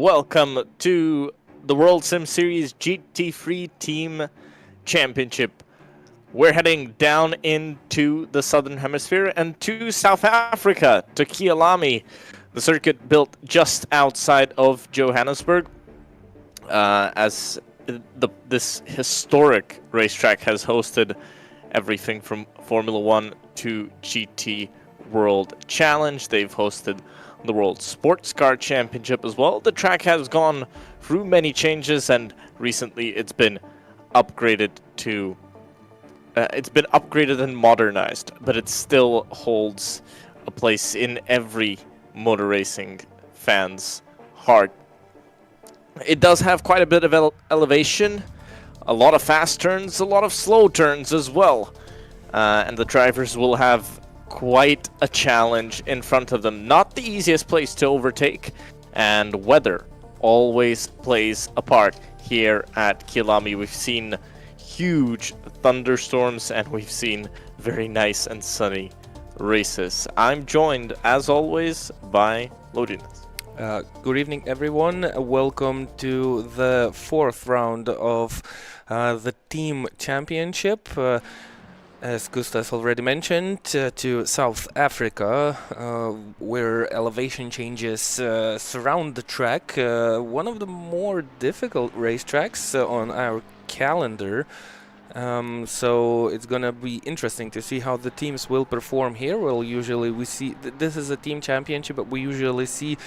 welcome to the World Sim Series GT3 Team Championship. We're heading down into the Southern Hemisphere and to South Africa, to Kyalami, the circuit built just outside of Johannesburg, as this historic racetrack has hosted everything from Formula 1 to GT World Challenge. They've hosted the World Sports Car Championship as well. The track has gone through many changes, and recently it's been upgraded to and modernized, but it still holds a place in every motor racing fan's heart. It does have quite a bit of elevation, a lot of fast turns, a lot of slow turns as well, and the drivers will have quite a challenge in front of them. Not the easiest place to overtake, and weather always plays a part here at Kyalami. We've seen huge thunderstorms and we've seen very nice and sunny races. I'm joined, as always, by Lodinus. Good evening, everyone. Welcome to the fourth round of the team championship. As Gustas already mentioned, to South Africa, where elevation changes surround the track. One of the more difficult racetracks on our calendar. So it's gonna be interesting to see how the teams will perform here. Well, usually we see this is a team championship, but we usually see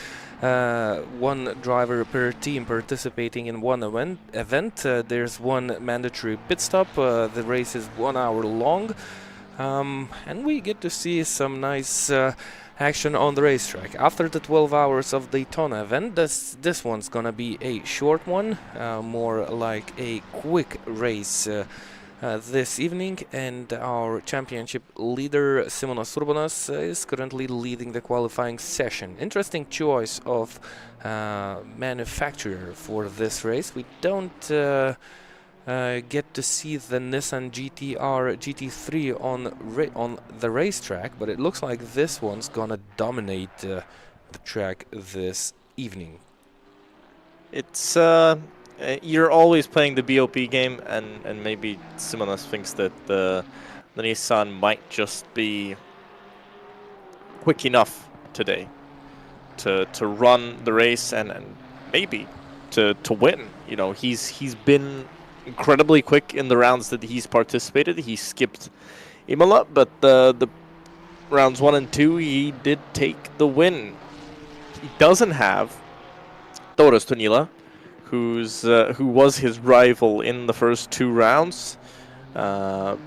one driver per team participating in one event. There's one mandatory pit stop. The race is 1 hour long, and we get to see some nice action on the racetrack. After the 12 hours of Daytona event, this one's gonna be a short one, more like a quick race this evening, and our championship leader Simonas Urbonas is currently leading the qualifying session. Interesting choice of manufacturer for this race. We don't get to see the Nissan GT-R GT3 on the racetrack, but it looks like this one's gonna dominate the track this evening. It's you're always playing the BOP game, and maybe Simonas thinks that the Nissan might just be quick enough today to run the race and maybe to win. You know, he's been incredibly quick in the rounds that he's participated. He skipped Imola, but the rounds 1 and 2 he did take the win. He doesn't have Toros Tunila, who was his rival in the first 2 rounds, but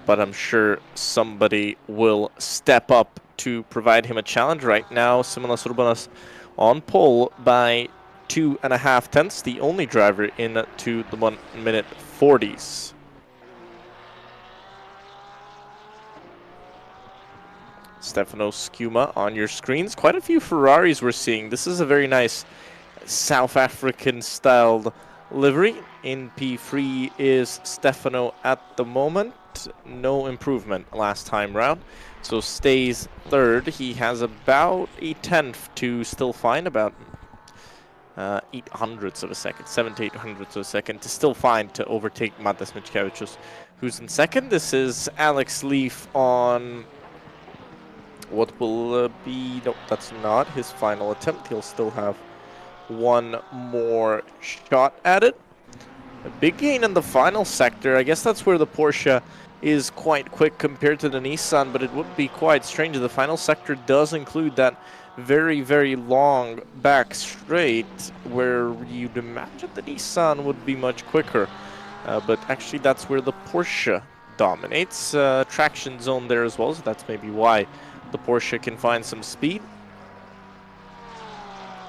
I'm sure somebody will step up to provide him a challenge. Right now, Simonas Urbonas on pole by 2.5 tenths, the only driver into the 1 minute 40s. Stefano Scuma on your screens. Quite a few Ferraris we're seeing. This is a very nice South African styled livery. In P3 is Stefano at the moment. No improvement last time round, so stays third. He has about a tenth to still find, about 8 hundredths of a second, 7 to 8 hundredths of a second to still find to overtake Matas Mickiewicz, who's in second. This is Alex Leaf on what will be, no, that's not his final attempt. He'll still have one more shot at it. A big gain in the final sector. I guess that's where the Porsche is quite quick compared to the Nissan, but it would be quite strange. The final sector does include that very, very long back straight where you'd imagine the Nissan would be much quicker. But actually that's where the Porsche dominates. Traction zone there as well, so that's maybe why the Porsche can find some speed.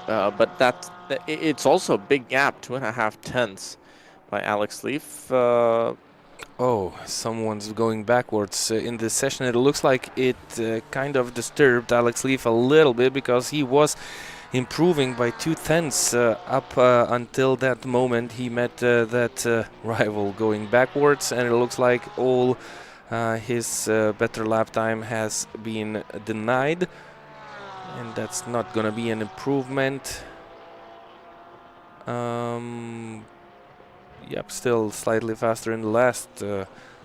But it's also a big gap, 2.5 tenths by Alex Leaf. Oh, someone's going backwards in this session. It looks like it kind of disturbed Alex Leaf a little bit, because he was improving by 2 tenths up until that moment he met that rival going backwards, and it looks like all his better lap time has been denied. And that's not gonna be an improvement. Yep, still slightly faster in the last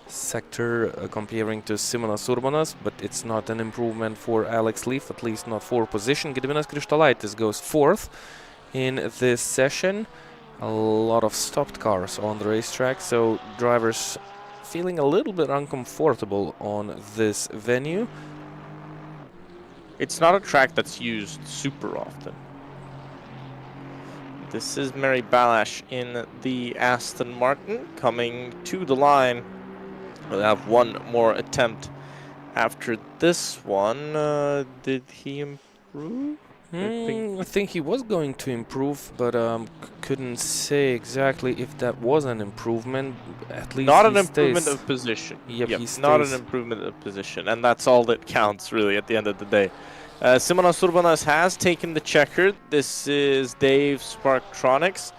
sector comparing to Simonas Urbanas, but it's not an improvement for Alex Leaf, at least not for position. Gediminas Krištolaitis goes 4th in this session. A lot of stopped cars on the racetrack, so drivers feeling a little bit uncomfortable on this venue. It's not a track that's used super often. This is Mary Balash in the Aston Martin coming to the line. We'll have one more attempt after this one. Did he improve? I think he was going to improve, but couldn't say exactly if that was an improvement. At least not he an improvement stays. of position. Yep, he not an stays. improvement of position, and that's all that counts really at the end of the day. Simonas Urbanas has taken the checkered. This is Dave Sparktronics.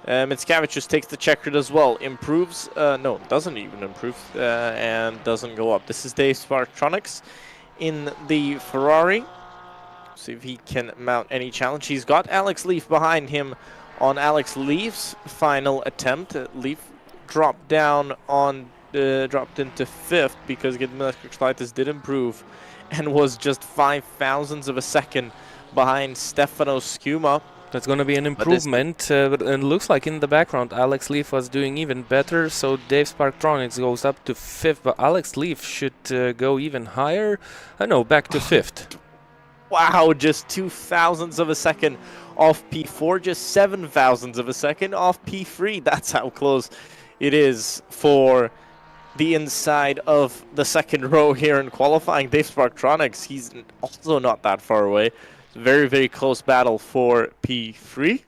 Mickiewicz just takes the checkered as well. Improves, no, doesn't even improve, and doesn't go up. This is Dave Sparktronics in the Ferrari. See if he can mount any challenge. He's got Alex Leaf behind him on Alex Leaf's final attempt. Leaf dropped down on, dropped into 5th because Gediminas Krištolaitis did improve and was just 0.05 of a second behind Stefano Skuma. That's going to be an improvement, but it looks like in the background Alex Leaf was doing even better, so Dave Sparktronics goes up to 5th, but Alex Leaf should go even higher. No, back to 5th. Wow, just 0.02 of a second off P4, just 0.07 of a second off P3. That's how close it is for the inside of the second row here in qualifying. Dave Sparktronics, he's also not that far away. It's a very, very close battle for P3.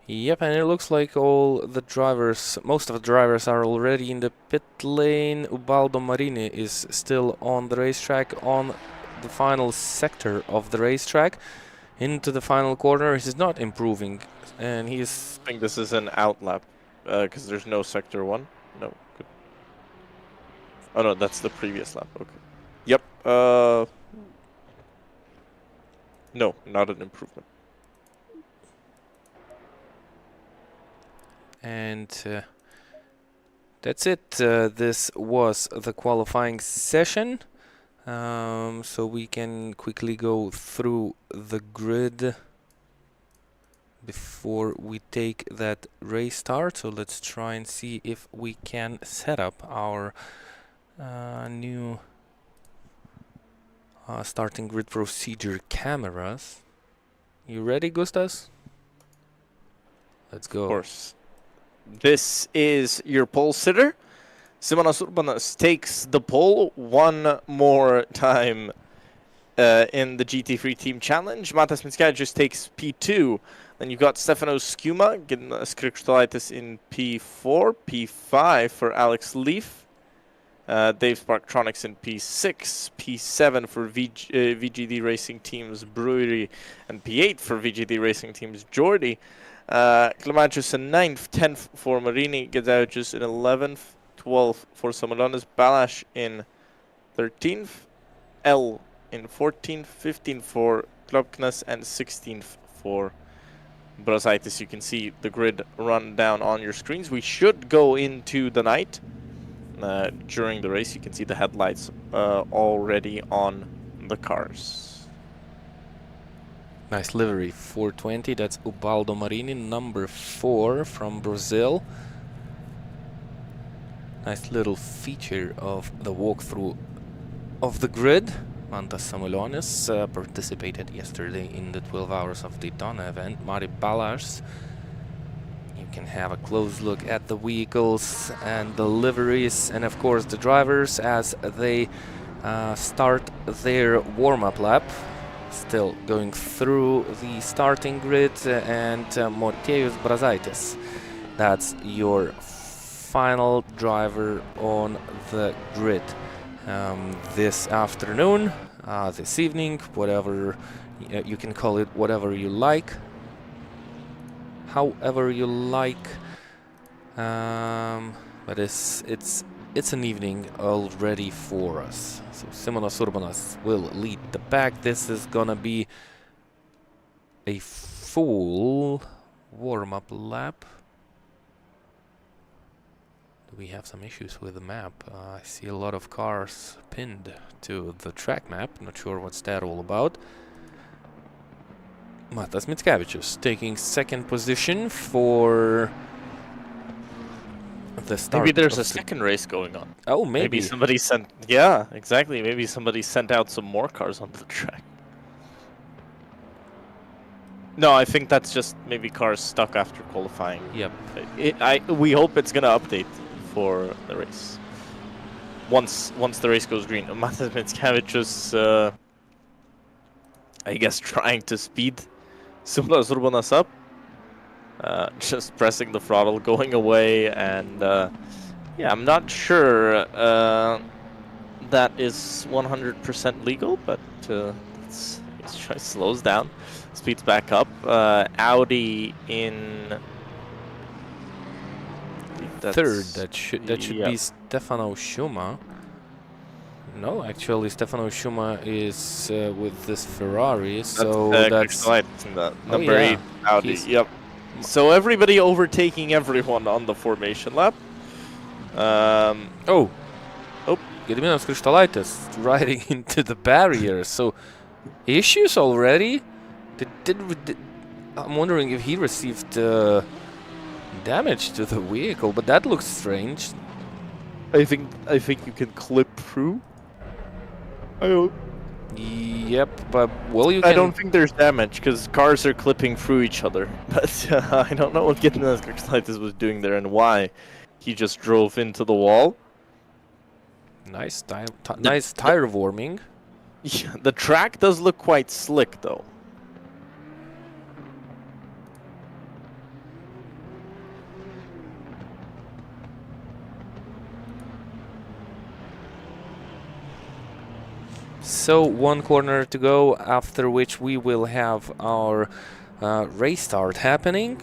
Yep, and it looks like all the drivers, most of the drivers are already in the pit lane. Ubaldo Marini is still on the racetrack on the final sector of the racetrack. Into the final corner, he's not improving, and he's... I think this is an out lap, because there's no sector 1. No. Good. Oh no, that's the previous lap. Okay. Yep. No, not an improvement. And that's it. This was the qualifying session. So we can quickly go through the grid before we take that race start. So let's try and see if we can set up our new starting grid procedure cameras. You ready, Gustas? Let's go. Of course. This is your pole sitter. Simonas Urbanas takes the pole one more time in the GT3 Team Challenge. Matas Mickiewicz just takes P2. Then you've got Stefano Skuma, Gediminas Krištolaitis in P4, P5 for Alex Leaf. Dave Sparktronics in P6, P7 for VGD Racing Teams Brewery, and P8 for VGD Racing Teams Jordi. Klemanchus in 9th, 10th for Marini, Gedauchus in 11th, 12th for Samolonis, Balash in 13th, L in 14th, 15th for Klopknes, and 16th for Brazaitis. You can see the grid run down on your screens. We should go into the night. During the race, you can see the headlights already on the cars. Nice livery, 420. That's Ubaldo Marini, number 4 from Brazil. Nice little feature of the walkthrough of the grid. Mantas Samulonis participated yesterday in the 12 Hours of Daytona event. Mari Balars. You can have a close look at the vehicles and the liveries, and of course the drivers as they start their warm-up lap. Still going through the starting grid, and Mortejus Brazaitis. That's your final driver on the grid. This afternoon, this evening, whatever you can call it, whatever you like, however you like, but it's an evening already for us. So Simonas Urbanas will lead the pack. This is gonna be a full warm-up lap. We have some issues with the map. I see a lot of cars pinned to the track map. Not sure what's that all about. Matas Mickevičius taking second position for the start. Maybe there's a second race going on. Oh, maybe. Maybe somebody sent... Yeah, exactly. Maybe somebody sent out some more cars onto the track. No, I think that's just maybe cars stuck after qualifying. Yep. We hope it's gonna update for the race. Once the race goes green. Matas Mickevičius, I guess, trying to speed Simonas Urbonas up. Just pressing the throttle, going away, and yeah, I'm not sure that is 100% legal, but it's slows down, speeds back up. Audi in third. That should be Stefano Schuma. No, actually, Stefano Schuma is with this Ferrari, so that's number 8 Audi. Yep. So everybody overtaking everyone on the formation lap. Gediminas Krištolaitis riding into the barrier. So issues already. I'm wondering if he received damage to the vehicle, but that looks strange. I think you can clip through. I hope. Yep, but well, you can... I don't think there's damage because cars are clipping through each other. But I don't know what Gediminas Krištolaitis was doing there and why he just drove into the wall. Nice tire warming. Yeah, the track does look quite slick though. So one corner to go, after which we will have our race start happening.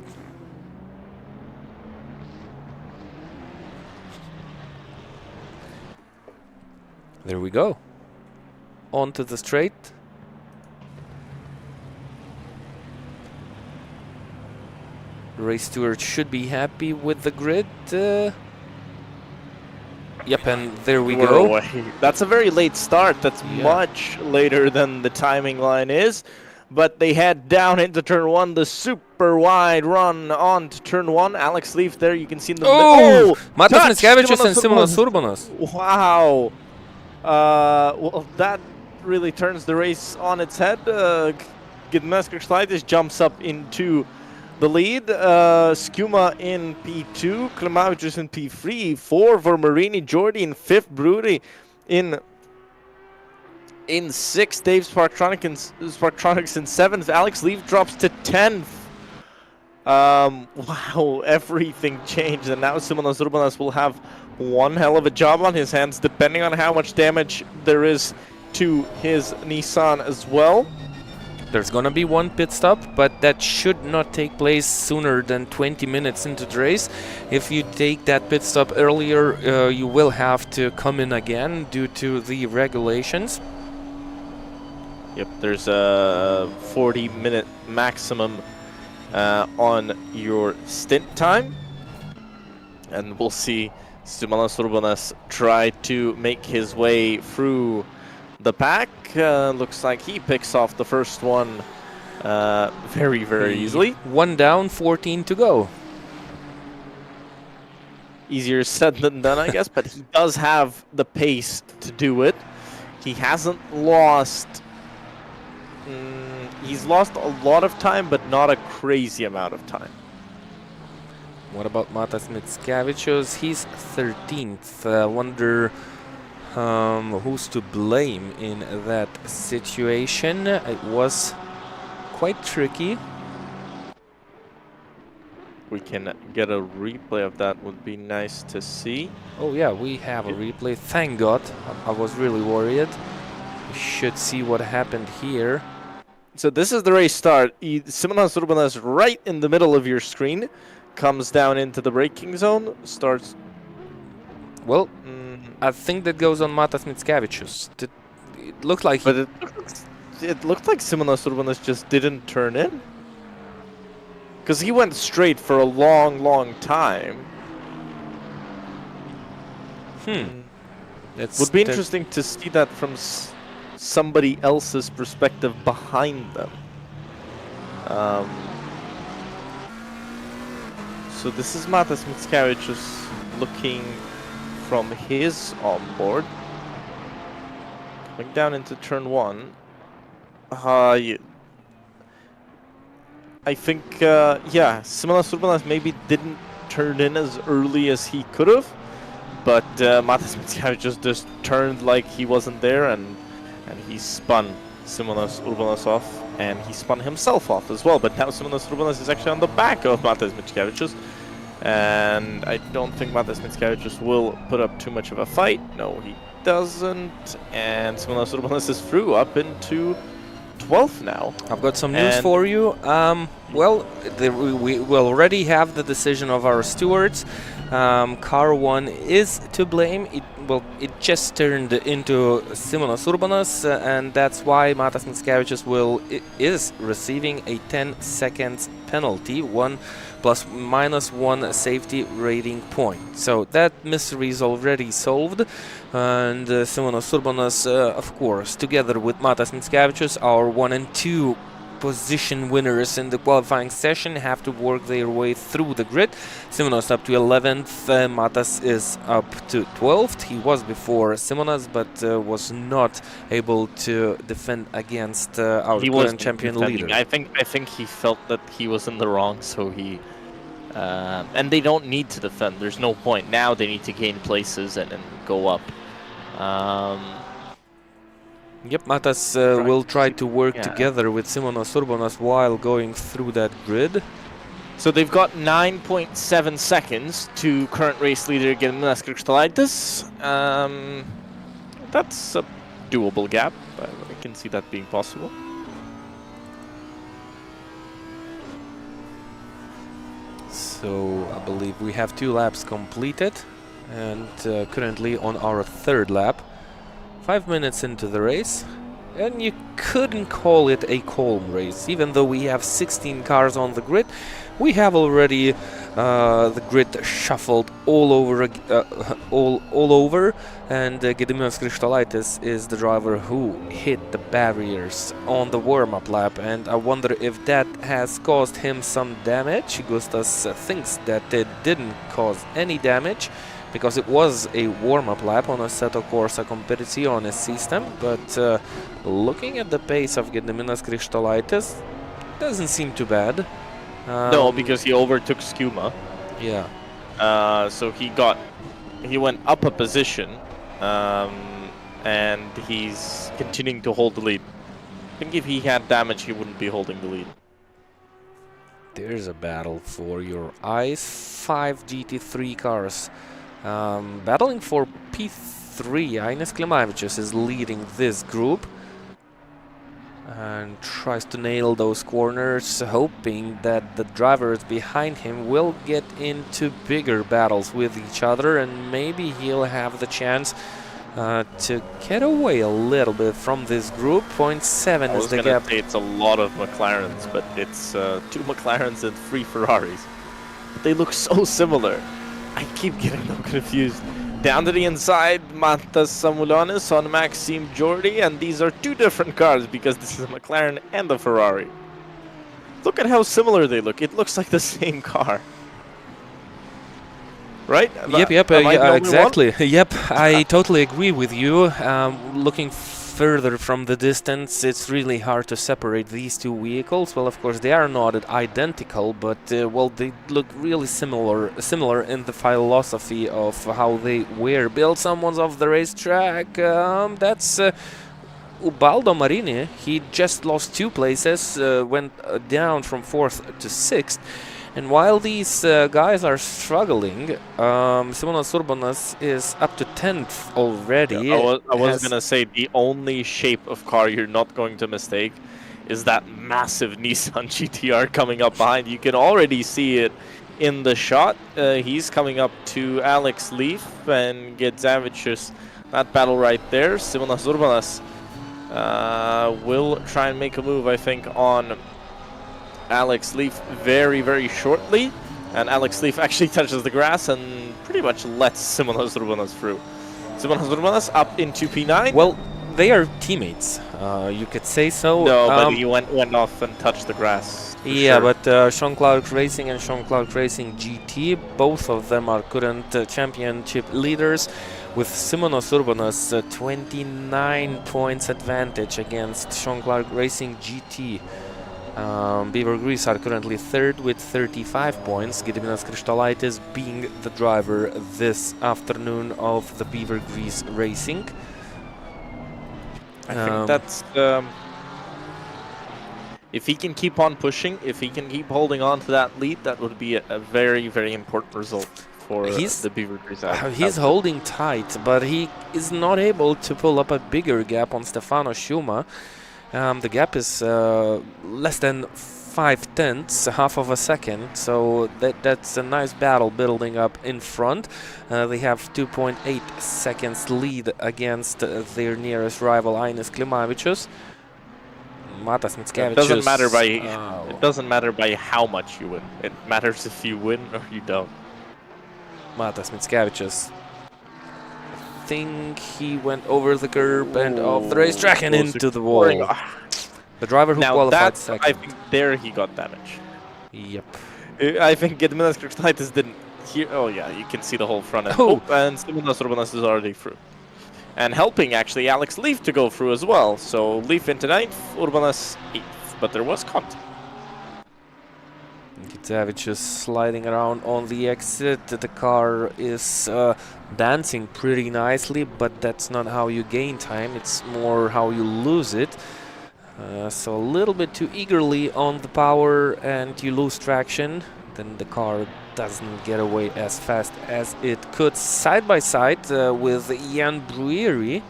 There we go. Onto the straight. Race steward should be happy with the grid. Yep, and there we go. Away. That's a very late start. That's much later than the timing line is. But they head down into turn 1, the super wide run on to turn 1. Alex Leaf there, you can see in the middle. Matas Mickevičius and Simonas Urbonas. Wow. Well, that really turns the race on its head. Gediminas Krištolaitis jumps up into the lead. Skuma in P2, Klimavičius in P3, 4 Vermarini, Jordi in 5th, Bruri in 6th, Dave Sparktronics in 7th, Alex Leaf drops to 10th. Wow, everything changed, and now Simonas Urbonas will have one hell of a job on his hands, depending on how much damage there is to his Nissan as well. There's gonna be one pit stop, but that should not take place sooner than 20 minutes into the race. If you take that pit stop earlier, you will have to come in again due to the regulations. Yep, there's a 40-minute maximum on your stint time. And we'll see Simonas Urbonas try to make his way through the pack. Looks like he picks off the first one very, very easily. 1 down, 14 to go. Easier said than done, I guess, but he does have the pace to do it. He hasn't lost... he's lost a lot of time, but not a crazy amount of time. What about Matas Mickevičius? He's 13th. Wonder who's to blame in that situation. It was quite tricky. We can get a replay of that, would be nice to see. Oh yeah, we have a replay. Thank God. I was really worried. We should see what happened here. So this is the race start. Simonas Urbonas right in the middle of your screen. Comes down into the braking zone. Starts... Well, I think that goes on Matas Mickevičius. It looked like... But it looked like Simonas Urbonas just didn't turn in. Because he went straight for a long, long time. Would be interesting to see that from somebody else's perspective behind them. So this is Matas Mickiewicz looking from his onboard. Coming down into turn 1. I think, yeah, Simonas Urbanas maybe didn't turn in as early as he could have, but Matas Mickiewicz just turned like he wasn't there, and he spun Simonas Urbanas off, and he spun himself off as well. But now Simonas Urbanas is actually on the back of Matas Mickiewicz, and I don't think Matas Mickiewicz will put up too much of a fight. No, he doesn't, and Simonas Urbanas is through up into 12th now. I've got some news for you. Well, we already have the decision of our stewards. Car 1 is to blame. It just turned into Simonas Urbanas, and that's why Matas Mickiewicz is receiving a 10 seconds penalty, 1 ±1 safety rating point. So that mystery is already solved, and Simonas Urbanas, of course, together with Matas Mickiewicz, our 1 and 2 position winners in the qualifying session, have to work their way through the grid. Simonas up to 11th, Matas is up to 12th. He was before Simonas, but was not able to defend against our current champion leader. I think he felt that he was in the wrong, so he and they don't need to defend. There's no point. Now they need to gain places and go up. Yep, Matas will try to work together with Simonas Urbanas while going through that grid. So they've got 9.7 seconds to current race leader Gediminas Krikštolaitis. That's a doable gap. I can see that being possible. So I believe we have 2 laps completed, and currently on our 3rd lap. 5 minutes into the race, and you couldn't call it a calm race. Even though we have 16 cars on the grid, we have already the grid shuffled all over, and Gediminas Krikštolaitis is the driver who hit the barriers on the warm-up lap, and I wonder if that has caused him some damage. Gustas thinks that it didn't cause any damage, because it was a warm-up lap on Assetto Corsa Competizione system, but looking at the pace of Gediminas Krikštolaitis, doesn't seem too bad. No, because he overtook Skuma. Yeah. So he went up a position, and he's continuing to hold the lead. I think if he had damage, he wouldn't be holding the lead. There's a battle for your eyes. 5 GT3 cars. Battling for P3, Ainis Klimavičius is leading this group and tries to nail those corners, hoping that the drivers behind him will get into bigger battles with each other, and maybe he'll have the chance to get away a little bit from this group. 0.7 is the gap. It's a lot of McLarens, but it's 2 McLarens and 3 Ferraris. But they look so similar. I keep getting them confused. Down to the inside, Mantas Samulonis on Maxime Jordi, and these are 2 different cars because this is a McLaren and a Ferrari. Look at how similar they look. It looks like the same car. Right? Yep, yeah, exactly. Yep, I totally agree with you. Looking further from the distance, it's really hard to separate these 2 vehicles. Well, of course, they are not identical, but well, they look really similar in the philosophy of how they were built. Someone's off the racetrack. That's Ubaldo Marini. He just lost 2 places, went down from 4th to 6th. And while these guys are struggling, Simonas Urbanas is up to 10th already. Yeah, I was going to say the only shape of car you're not going to mistake is that massive Nissan GTR coming up behind. You can already see it in the shot. He's coming up to Alex Leaf and Gediminas. That battle right there. Simonas Urbanas will try and make a move, I think, on Alex Leaf very, very shortly. And Alex Leaf actually touches the grass and pretty much lets Simonas Urbanas through. Simonas Urbanas up into P9. Well, they are teammates, you could say so. No, but he went off and touched the grass. Yeah, sure. but Shaun Clarke Racing and Shaun Clarke Racing GT, both of them are current championship leaders, with Simonas Urbanas 29 points advantage against Shaun Clarke Racing GT. Beaver Grease are currently third with 35 points, Gediminas Krištolaitis being the driver this afternoon of the Beaver Grease Racing. I think that's... if he can keep on pushing, if he can keep holding on to that lead, that would be a very, very important result for the Beaver Grease. He's holding tight, but he is not able to pull up a bigger gap on Stefano Schuma. The gap is less than 0.5, half of a second, so that's a nice battle building up in front. They have 2.8 seconds lead against their nearest rival, Ainis Klimavičius. Matas Mickevičius. It doesn't matter by how much you win. It matters if you win or you don't. Matas Mickevičius. I think he went over the curb and off the racetrack and into the wall. The driver who qualified second. I think there he got damage. Yep. I think Gediminas Krištolaitis didn't hear. Oh yeah, you can see the whole front end. Oh, and Simonas Urbanas is already through. And helping actually Alex Leaf to go through as well. So Leaf into 9th, Urbanas 8th. But there was contact. Gediminas sliding around on the exit. The car is dancing pretty nicely, but that's not how you gain time. It's more how you lose it. So a little bit too eagerly on the power and you lose traction. Then the car doesn't get away as fast as it could. Side by side with Jan Brueri.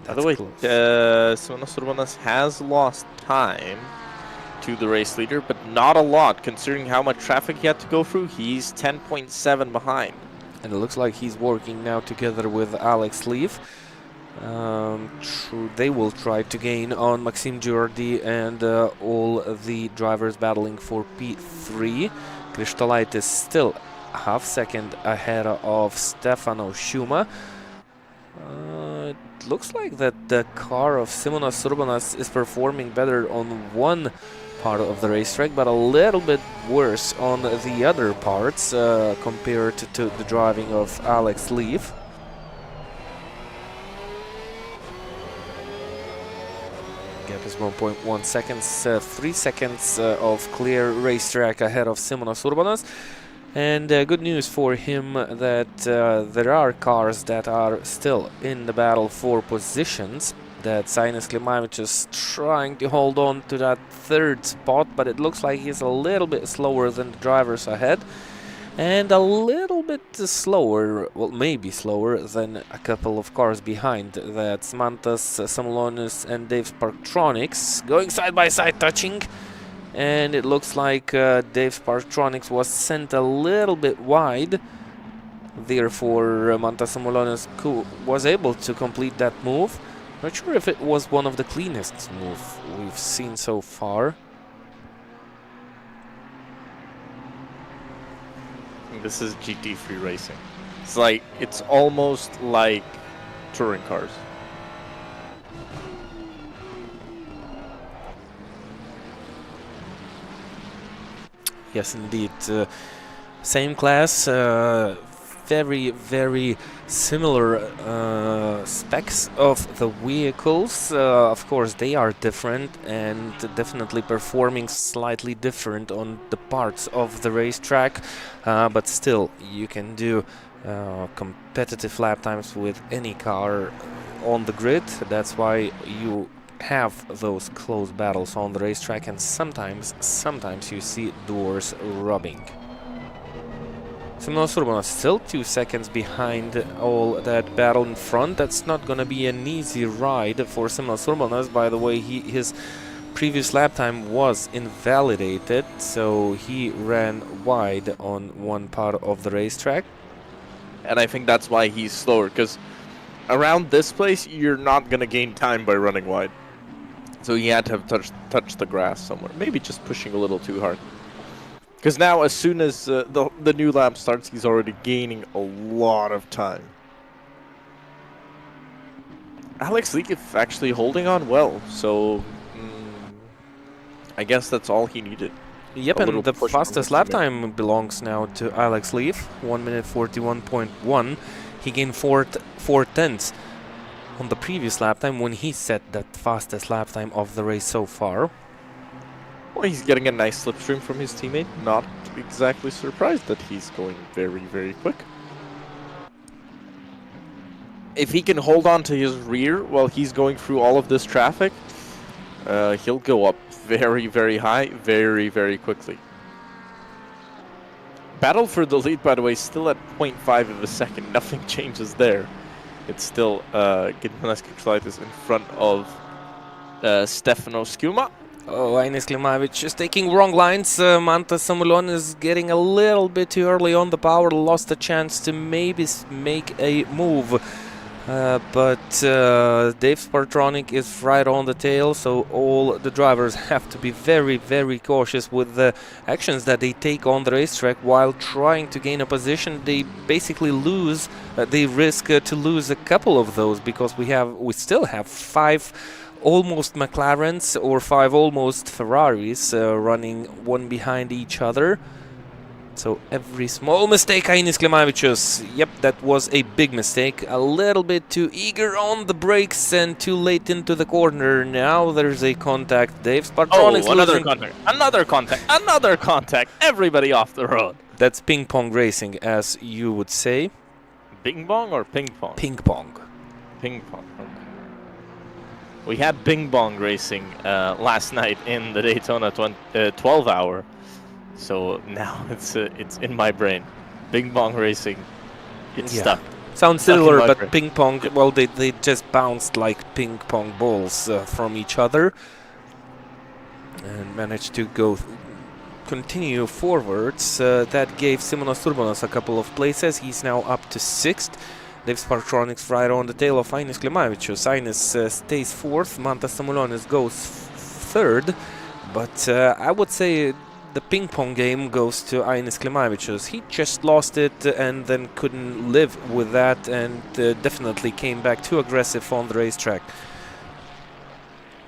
By the way, Simonas Urbanas has lost time to the race leader, but not a lot considering how much traffic he had to go through. He's 10.7 behind. And it looks like he's working now together with Alex Leaf. They will try to gain on Maxime Giordi and all the drivers battling for P3. Krištolaitis is still half second ahead of Stefano Schuma. It looks like that the car of Simonas Urbanas is performing better on one part of the racetrack, but a little bit worse on the other parts compared to the driving of Alex Leaf. Gap is 1.1 seconds, 3 seconds of clear racetrack ahead of Simonas Urbanas. And good news for him that there are cars that are still in the battle for positions. That Ainis Klimavičius is trying to hold on to that third spot, but it looks like he's a little bit slower than the drivers ahead. And a little bit slower, well, maybe slower than a couple of cars behind. That's Mantas Samulonis and Dave Sparktronics going side by side, touching. And it looks like Dave Sparktronics was sent a little bit wide. Therefore, Mantas Samulonis was able to complete that move. Not sure if it was one of the cleanest moves we've seen so far. This is GT3 racing. It's almost like touring cars. Yes, indeed. Same class, very, very similar specs of the vehicles. Of course, they are different and definitely performing slightly different on the parts of the racetrack. But still, you can do competitive lap times with any car on the grid. That's why you have those close battles on the racetrack, and sometimes you see doors rubbing. Simonas Urbanas still 2 seconds behind all that battle in front. That's not gonna be an easy ride for Simonas Urbanas. By the way, his previous lap time was invalidated, so he ran wide on one part of the racetrack. And I think that's why he's slower, because around this place, you're not gonna gain time by running wide. So he had to have touched the grass somewhere. Maybe just pushing a little too hard. Because now, as soon as the new lap starts, he's already gaining a lot of time. Alex Leaketh actually holding on well, so I guess that's all he needed. Yep, and the fastest lap time belongs now to Alex Leaf, 1 minute 41.1. He gained 4 tenths on the previous lap time when he set that fastest lap time of the race so far. Well, he's getting a nice slipstream from his teammate. Not exactly surprised that he's going very, very quick. If he can hold on to his rear while he's going through all of this traffic, he'll go up very, very high, very, very quickly. Battle for the lead, by the way, still at 0.5 of a second. Nothing changes there. It's still Gidmanas Kikslaitis in front of Stefano Skuma. Oh, Ines Klimavic is taking wrong lines. Mantas Samulon is getting a little bit too early on the power, lost a chance to maybe make a move. But Dave Spartronic is right on the tail, so all the drivers have to be very, very cautious with the actions that they take on the racetrack while trying to gain a position. They basically lose, they risk to lose a couple of those because we still have 5 almost McLarens or 5 almost Ferraris running one behind each other. So every small mistake, Ainis Klimavicius, yep, that was a big mistake. A little bit too eager on the brakes and too late into the corner. Now there's a contact. Dave Spartronics another contact. Everybody off the road. That's ping pong racing, as you would say. Bing bong or ping pong? Ping pong. Ping pong. Okay. We had Bing Bong racing last night in the Daytona 12 hour, so now it's in my brain. Bing Bong racing, it's stuck. Sounds similar, but ping pong, well, they just bounced like ping pong balls from each other and managed to continue forwards. That gave Simonas Urbanas a couple of places. He's now up to 6th. Dave Spartronics right on the tail of Ainis Klimavicius. Ainis stays 4th, Mantas Samulonis goes 3rd, but I would say the ping pong game goes to Ainis Klimavicius. He just lost it and then couldn't live with that and definitely came back too aggressive on the racetrack.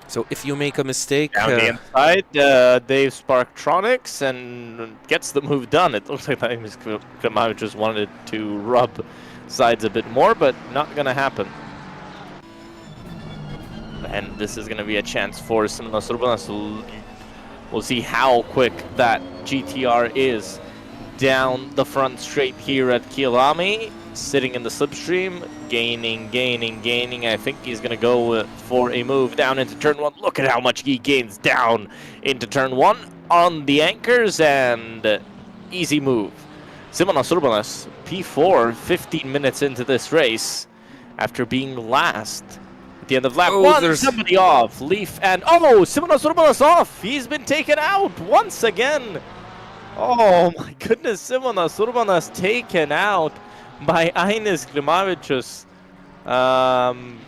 So if you make a mistake... Down the inside, Dave Spartronics and gets the move done. It looks like Ainis Klimavicius wanted to rub sides a bit more, but not gonna happen. And this is gonna be a chance for Simonas Urbanas. We'll see how quick that GTR is down the front straight here at Kyalami, sitting in the slipstream, gaining. I think he's gonna go for a move down into turn 1. Look at how much he gains down into turn 1 on the anchors, and easy move. Simonas Urbanas, P4, 15 minutes into this race, after being last at the end of lap 1. There's somebody off. Leaf and... Oh, Simonas Urbanas off. He's been taken out once again. Oh my goodness, Simonas Urbanas taken out by Ainis Klimavicius.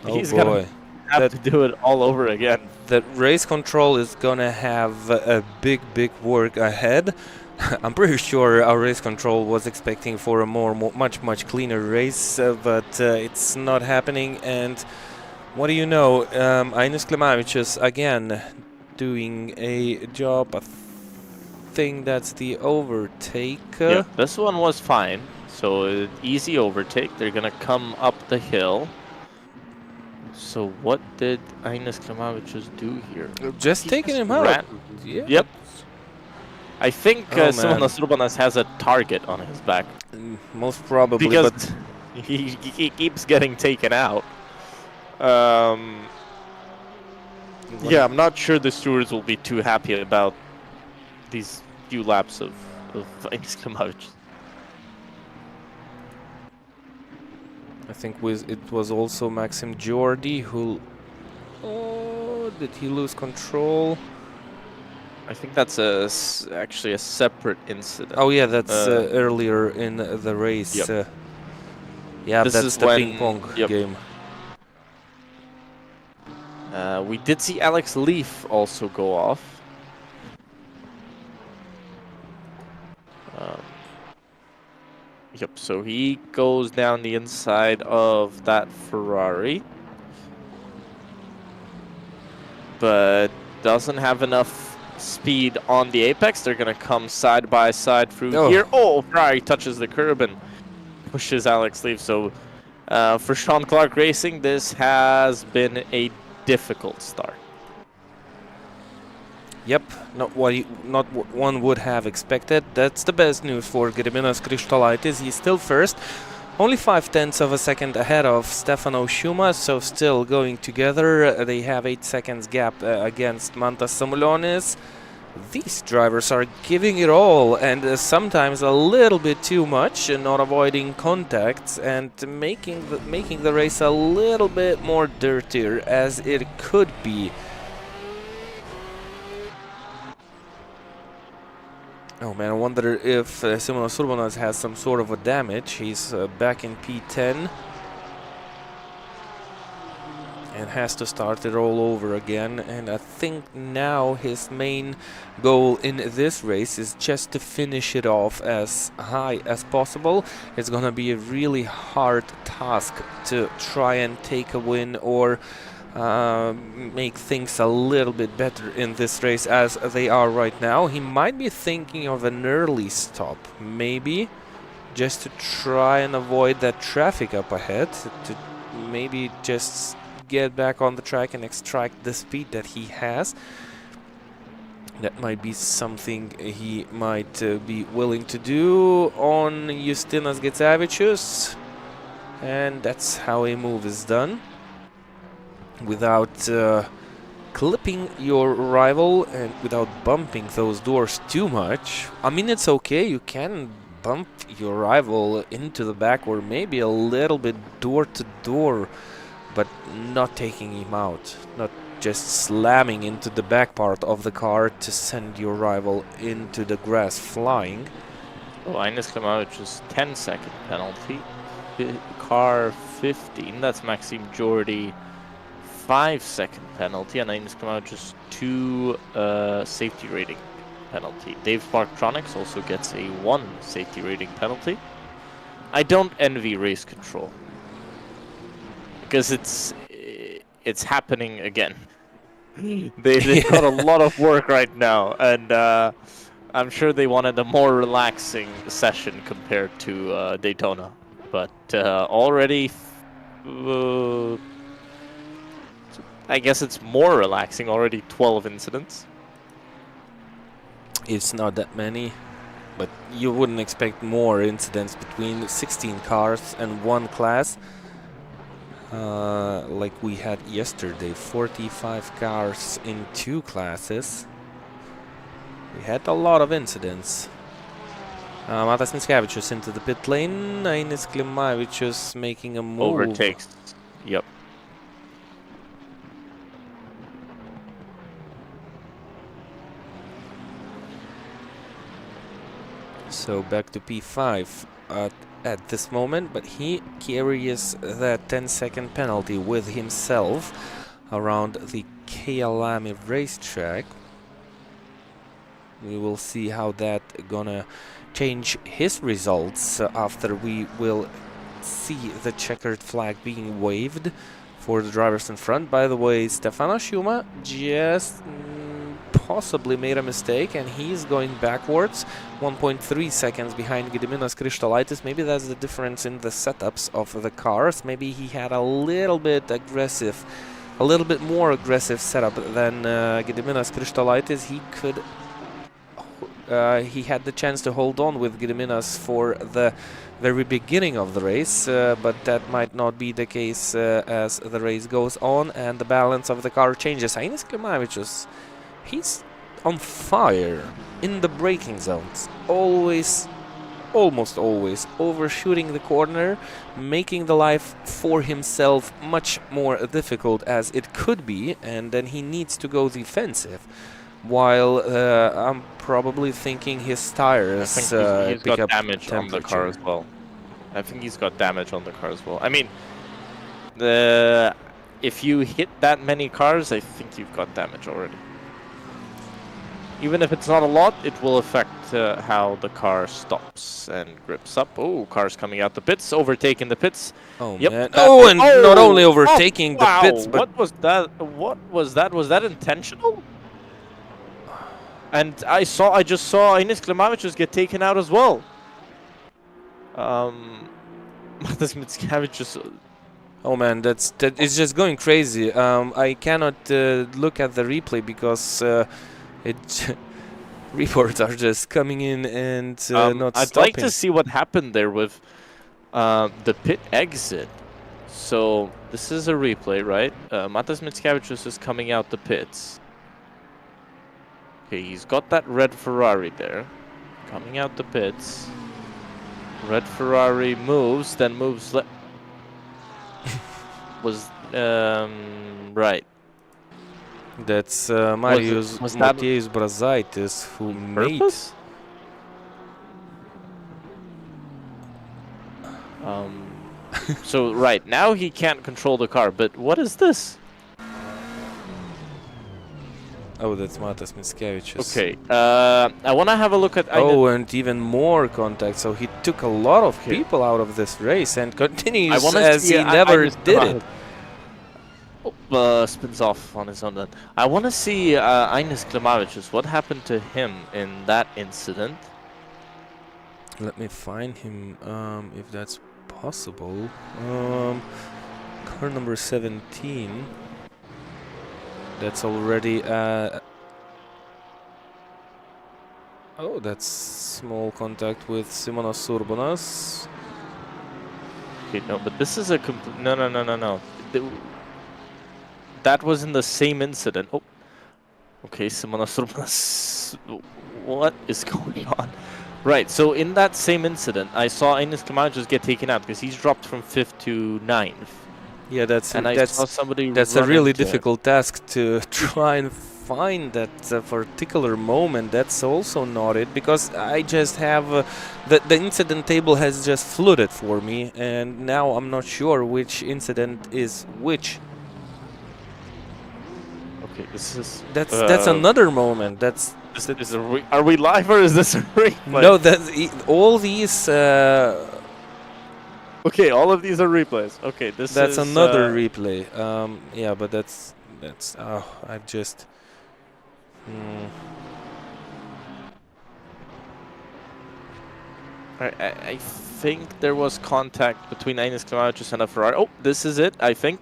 He's going to have to do it all over again. That race control is going to have a big work ahead. I'm pretty sure our race control was expecting for a much cleaner race, but it's not happening. And what do you know? Ainis Klimavicius again doing a job. I think that's the overtake. Yeah, this one was fine. So easy overtake. They're gonna come up the hill. So what did Ainis Klimavicius do here? Just taking him out. Yeah. Yep. I think Simonas Urbanas has a target on his back. Most probably, because but he keeps getting taken out. Yeah, I'm not sure the stewards will be too happy about these few laps of Ainis Klimavicius. I think it was also Maxim Geordi who... Oh, did he lose control? I think that's actually a separate incident. Oh yeah, that's earlier in the race. Yep. Yeah, that's the ping pong game. We did see Alex Leaf also go off. Yep, so he goes down the inside of that Ferrari. But doesn't have enough speed on the apex. They're going to come side by side through here. Oh, Ferrari touches the curb and pushes Alex Leaf. So for Shaun Clarke Racing, this has been a difficult start. Yep, not what one would have expected. That's the best news for Gediminas Krištolaitis. He's still first, only 0.5 of a second ahead of Stefano Šuma, so still going together. They have 8 seconds gap against Mantas Samulionis. These drivers are giving it all, and sometimes a little bit too much, and not avoiding contacts and making the race a little bit more dirtier as it could be. Oh man, I wonder if Simonas Urbanas has some sort of a damage. He's back in P10 and has to start it all over again. And I think now his main goal in this race is just to finish it off as high as possible. It's gonna be a really hard task to try and take a win or make things a little bit better in this race as they are right now. He might be thinking of an early stop, maybe, just to try and avoid that traffic up ahead, to maybe just get back on the track and extract the speed that he has. That might be something he might be willing to do on Justinas Gecevičius, and that's how a move is done. Without clipping your rival and without bumping those doors too much. I mean, it's okay, you can bump your rival into the back or maybe a little bit door to door, but not taking him out, not just slamming into the back part of the car to send your rival into the grass flying. Oh, Ines Klimavic's 10-second penalty. Car 15, that's Maxime Jordi. 5-second penalty, and Ines Klimavic's 2 safety rating penalty. Dave Sparktronics also gets a 1 safety rating penalty. I don't envy race control because it's happening again. They've got a lot of work right now, and I'm sure they wanted a more relaxing session compared to Daytona, but already. I guess it's more relaxing, already 12 incidents. It's not that many, but you wouldn't expect more incidents between 16 cars and one class. Like we had yesterday, 45 cars in 2 classes. We had a lot of incidents. Matas Mickevičius into the pit lane, Ines Klimavicius making a move. Overtakes, yep. So back to P5 at this moment, but he carries that 10-second penalty with himself around the Kyalami racetrack. We will see how that gonna change his results after we will see the checkered flag being waved for the drivers in front. By the way, Stefano Šuma just possibly made a mistake and he's going backwards, 1.3 seconds behind Gediminas Krištolaitis. Maybe that's the difference in the setups of the cars. Maybe he had a little bit more aggressive setup than Gediminas Krištolaitis. He had the chance to hold on with Gediminas for the very beginning of the race, but that might not be the case as the race goes on and the balance of the car changes. Ines Klimavicius, he's on fire in the braking zones, almost always overshooting the corner, making the life for himself much more difficult as it could be, and then he needs to go defensive. While I'm probably thinking his tires he's got damage on the car as well. I think he's got damage on the car as well. I mean, if you hit that many cars, I think you've got damage already. Even if it's not a lot, it will affect how the car stops and grips up. Oh, cars coming out the pits, overtaking the pits. Oh Yep, man! Oh, and not only overtaking the wow. pits, but what was that? What was that? Was that intentional? And I just saw Ines Klimavicius get taken out as well. Matas Mickiewicz. oh man, that is just going crazy. I cannot look at the replay because reports are just coming in and not I'd stopping. like to see what happened there with the pit exit. So this is a replay, right? Matas Mickiewicz is coming out the pits. Okay, he's got that red Ferrari there, coming out the pits. Red Ferrari moves, then moves was right. That's Marius Mateusz Brazaitis who made. So right now he can't control the car, but what is this? Oh, that's Matas Mickiewicz. Okay, I want to have a look at. Oh, and even more contact. So he took a lot of people out of this race and continues as he never did it. Spins off on his own then. I want to see Ines Klimavicius. What happened to him in that incident? Let me find him, if that's possible. Car number 17. That's already... oh, that's small contact with Simonas Urbonas. Okay, no, but this is a complete... No. That was in the same incident. Oh, okay, Simonas Urbonas. What is going on? Right, so in that same incident, I saw Ines Klimavicius get taken out because he's dropped from 5th to 9th. Yeah, that's a really difficult task to try and find that particular moment. That's also not it, because I just have the incident table has just flooded for me, and now I'm not sure which incident is which. Okay, this is that's another moment. Are we live or is this a replay? No, all these. Okay, all of these are replays. Okay, that's another replay. Yeah, but that's I've just. I think there was contact between Ines Klimavicius and a Ferrari. Oh, this is it, I think.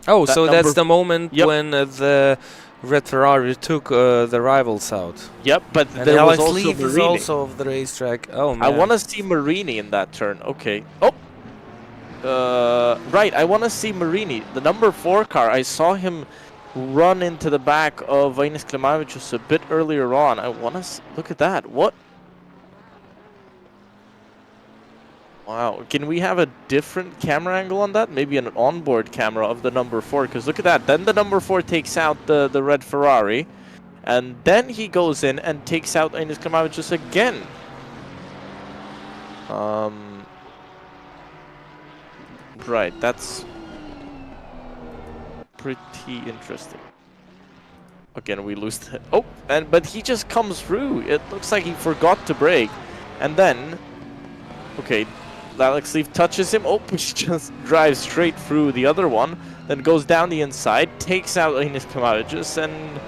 Oh, so that's the moment when the red Ferrari took the rivals out. Yep, but and there was Alex also Leaf Marini. is also of the racetrack. Oh man! I want to see Marini in that turn. Okay. Oh. Right, I want to see Marini, the number 4 car. I saw him run into the back of Ines Klimavicius a bit earlier on. I want to look at that. What? Wow. Can we have a different camera angle on that? Maybe an onboard camera of the number 4. Because look at that. Then the number 4 takes out the red Ferrari. And then he goes in and takes out Ines Klimavicius again. Right, that's pretty interesting. Again, we lose the... Oh, but he just comes through. It looks like he forgot to brake. And then... Okay, Alex Leaf touches him. Oh, he just drives straight through the other one. Then goes down the inside, takes out Ines Klimavicius, and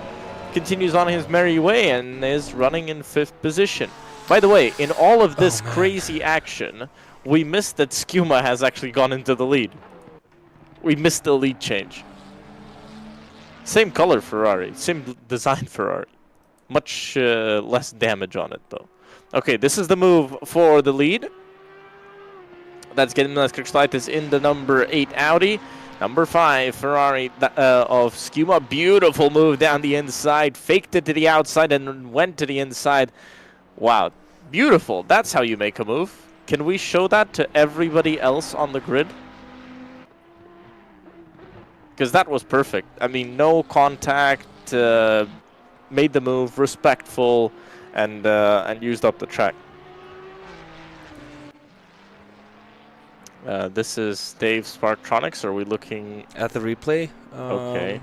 continues on his merry way and is running in 5th position. By the way, in all of this crazy action... We missed that Skuma has actually gone into the lead. We missed the lead change. Same color Ferrari, same design Ferrari. Much less damage on it though. Okay, this is the move for the lead. That's getting Clarke in the number 8 Audi. Number 5 Ferrari of Skuma. Beautiful move down the inside. Faked it to the outside and went to the inside. Wow, beautiful. That's how you make a move. Can we show that to everybody else on the grid? Because that was perfect. I mean, no contact, made the move, respectful, and used up the track. This is Dave Sparktronics. Are we looking At the replay, okay?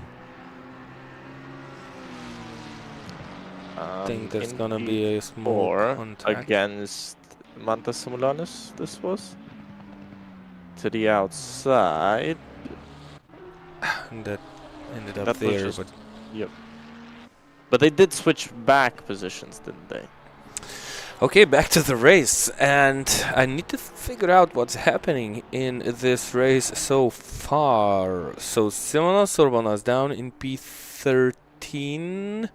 I think there's In gonna be a small P4 contact. against Mantas Simulanus. This was to the outside. And that ended up That was there, just but yep. But they did switch back positions, didn't they? okay, back to the race, and I need to figure out what's happening in this race so far. So Simonas Urbanas down in P13.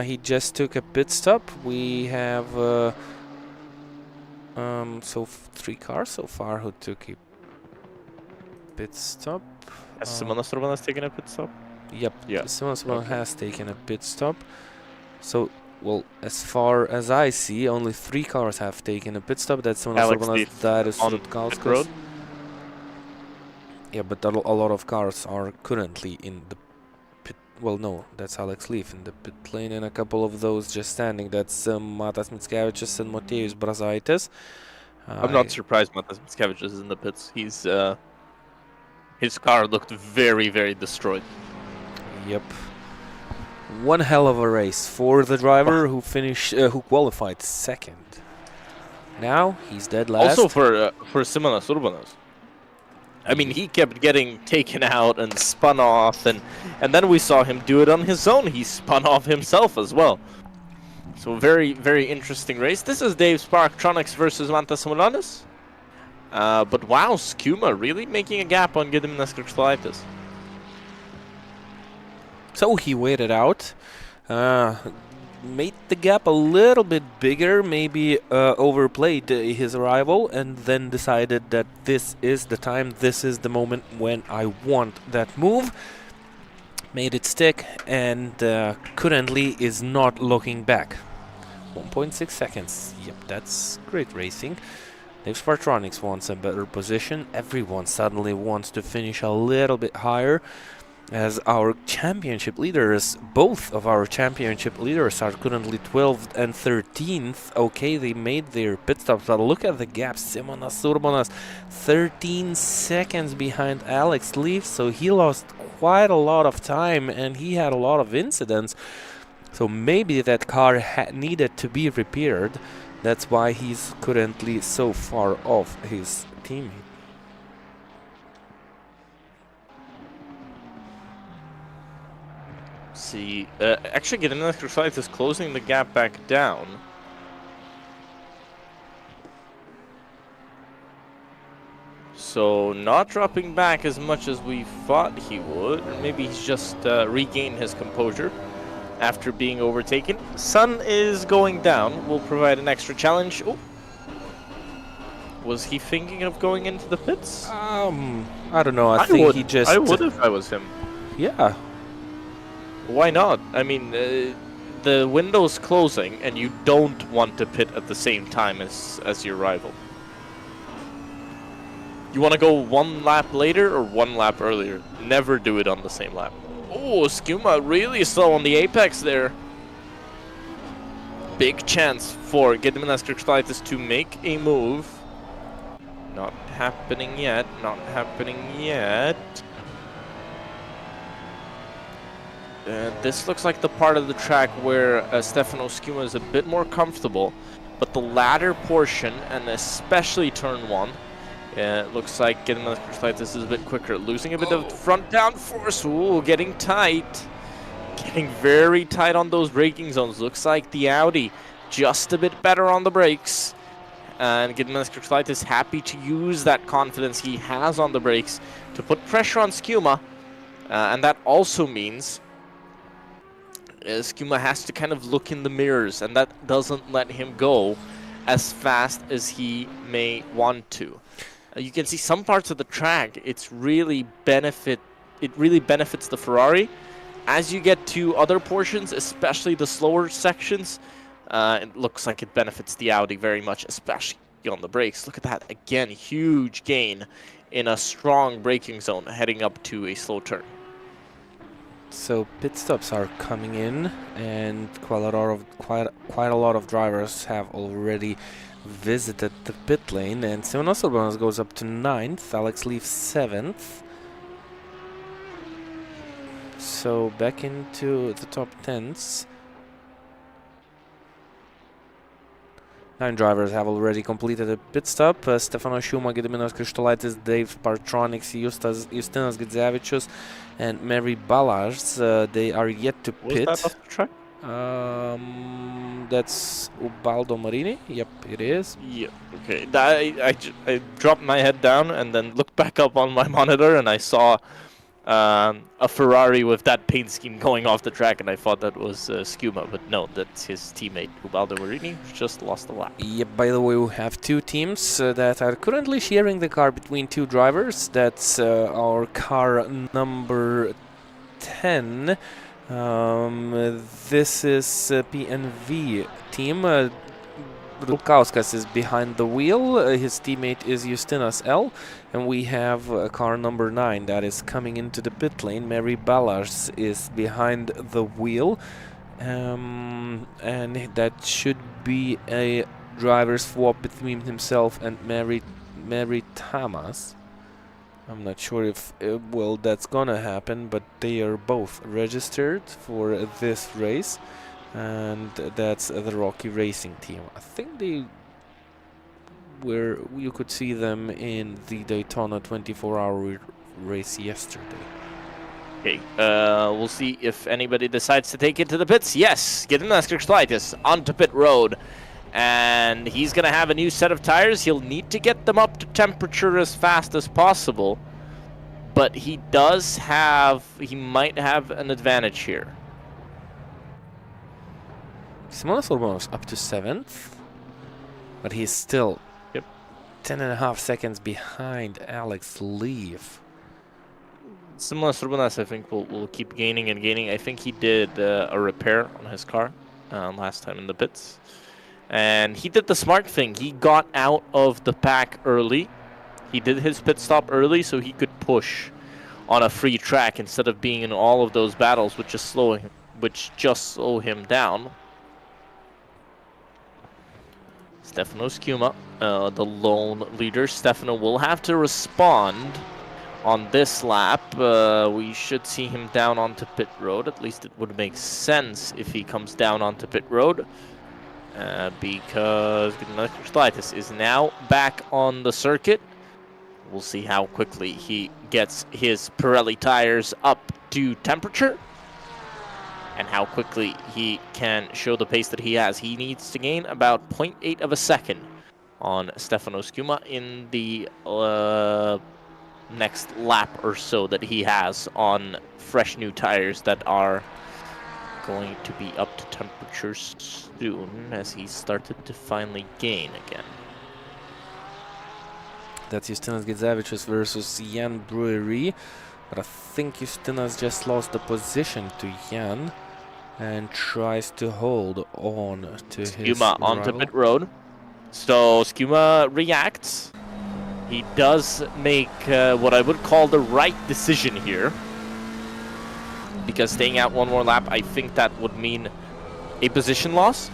He just took a pit stop. We have three cars so far who took a pit stop. Has Simonas Urbanas taken a pit stop? Yep, Yeah. Simonas Urbanas has taken a pit stop. So, well, as far as I see, only 3 cars have taken a pit stop. That's Simonas Urbanas, that is Rutkauskas. Yeah, but a lot of cars are currently in the pit. Well, no, that's Alex Leaf in the pit lane, and a couple of those just standing. That's Matas Mickevičius and Motiejus Brazaitis. I'm not surprised Matas Mickevičius is in the pits. He's his car looked very, very destroyed. Yep. One hell of a race for the driver who qualified second. Now he's dead last. Also for Simonas Urbanas. I mean, he kept getting taken out and spun off, and then we saw him do it on his own. He spun off himself as well. So very, very interesting race. This is Dave Sparktronics versus Mantas Simulanus. But wow, Skuma really making a gap on Gediminas Krikštolaitis. So he waited out, made the gap a little bit bigger, maybe overplayed his arrival, and then decided that this is the time, this is the moment when I want that move. Made it stick, and currently is not looking back. 1.6 seconds. Yep, that's great racing. If Spartronics wants a better position, everyone suddenly wants to finish a little bit higher. As our championship leaders, both of our championship leaders are currently 12th and 13th. Okay, they made their pit stops, but look at the gap. Simonas Urbanas, 13 seconds behind Alex Leaf, so he lost quite a lot of time and he had a lot of incidents. So maybe that car needed to be repaired. That's why he's currently so far off his teammate. See, actually Gediminas Krikštolaitis is closing the gap back down. So not dropping back as much as we thought he would. Maybe he's just regained his composure after being overtaken. Sun is going down. We'll provide an extra challenge. Oh. Was he thinking of going into the pits? I don't know. I think he just... I would if I was him. Yeah. Why not? I mean, the window's closing, and you don't want to pit at the same time as your rival. You want to go 1 lap later or 1 lap earlier. Never do it on the same lap. Oh, Skuma really slow on the apex there. Big chance for Gediminas Krikštolaitis to make a move. Not happening yet. Not happening yet. This looks like the part of the track where Stefano Skuma is a bit more comfortable, but the latter portion, and especially turn 1, looks like Gediminas Krikštolaitis is a bit quicker, losing a bit of front downforce. Ooh, getting tight. Getting very tight on those braking zones. Looks like the Audi just a bit better on the brakes. And Gediminas Krikštolaitis happy to use that confidence he has on the brakes to put pressure on Skuma. And that also means Skuma has to kind of look in the mirrors, and that doesn't let him go as fast as he may want to. You can see some parts of the track, it really benefits the Ferrari. As you get to other portions, especially the slower sections, it looks like it benefits the Audi very much, especially on the brakes. Look at that, again, huge gain in a strong braking zone heading up to a slow turn. So pit stops are coming in, and quite a lot of drivers have already visited the pit lane, and Simonas Urbanas goes up to 9th. Alex leaves 7th. So back into the top 10s. 9 drivers have already completed a pit stop. Stefano Šiuma, Gediminas Krištolaitis, Dave Partronics, Justinas Gidzevičius, and Mary Balars. They are yet to pit. Was that off the track? That's Ubaldo Marini. Yep, it is. Yeah, okay. I dropped my head down and then looked back up on my monitor, and I saw a Ferrari with that paint scheme going off the track, and I thought that was Skuma, but no, that's his teammate Ubaldo Marini, who just lost the lap. Yep, by the way, we have 2 teams that are currently sharing the car between 2 drivers. That's our car number 10. This is PNV team. Rutkauskas is behind the wheel. His teammate is Justinas L. And we have car number 9 that is coming into the pit lane. Mary Balars is behind the wheel. And that should be a driver swap between himself and Mary Tamas. I'm not sure if, well, that's gonna happen, but they are both registered for this race. And that's the Rocky Racing team. I think they were, you could see them in the Daytona 24-hour race yesterday. Okay, we'll see if anybody decides to take it to the pits. Yes, Gediminas Krištolaitis onto pit road. And he's going to have a new set of tires. He'll need to get them up to temperature as fast as possible. But he might have an advantage here. Simonas Urbanos up to 7th. But he's still 10.5 seconds behind Alex Leaf. Simonas Urbanas, I think, will keep gaining and gaining. I think he did a repair on his car last time in the pits. And he did the smart thing. He got out of the pack early. He did his pit stop early so he could push on a free track instead of being in all of those battles, which just slow him down. Stefano Skuma, the lone leader. Stefano will have to respond on this lap. We should see him down onto pit road. At least it would make sense if he comes down onto pit road. Because Gediminas Krištolaitis is now back on the circuit. We'll see how quickly he gets his Pirelli tires up to temperature and how quickly he can show the pace that he has. He needs to gain about 0.8 of a second on Stefano Skuma in the next lap or so that he has on fresh new tires that are going to be up to temperature soon as he started to finally gain again. That's Justinas Gidzevičius versus Jan Brewery. But I think Justinas just lost the position to Jan and tries to hold on to his Skuma onto rival. pit road. So Skuma reacts. He does make what I would call the right decision here. Because staying out one more lap, I think that would mean a position loss.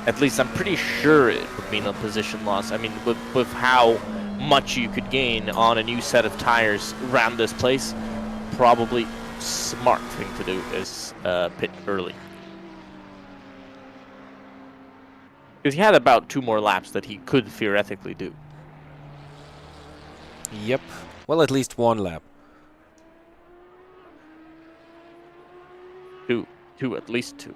At least I'm pretty sure it would mean a position loss. I mean, with how much you could gain on a new set of tires around this place, probably smart thing to do is pit early. Because he had about 2 more laps that he could theoretically do. Yep. Well, at least 1 lap. At least 2.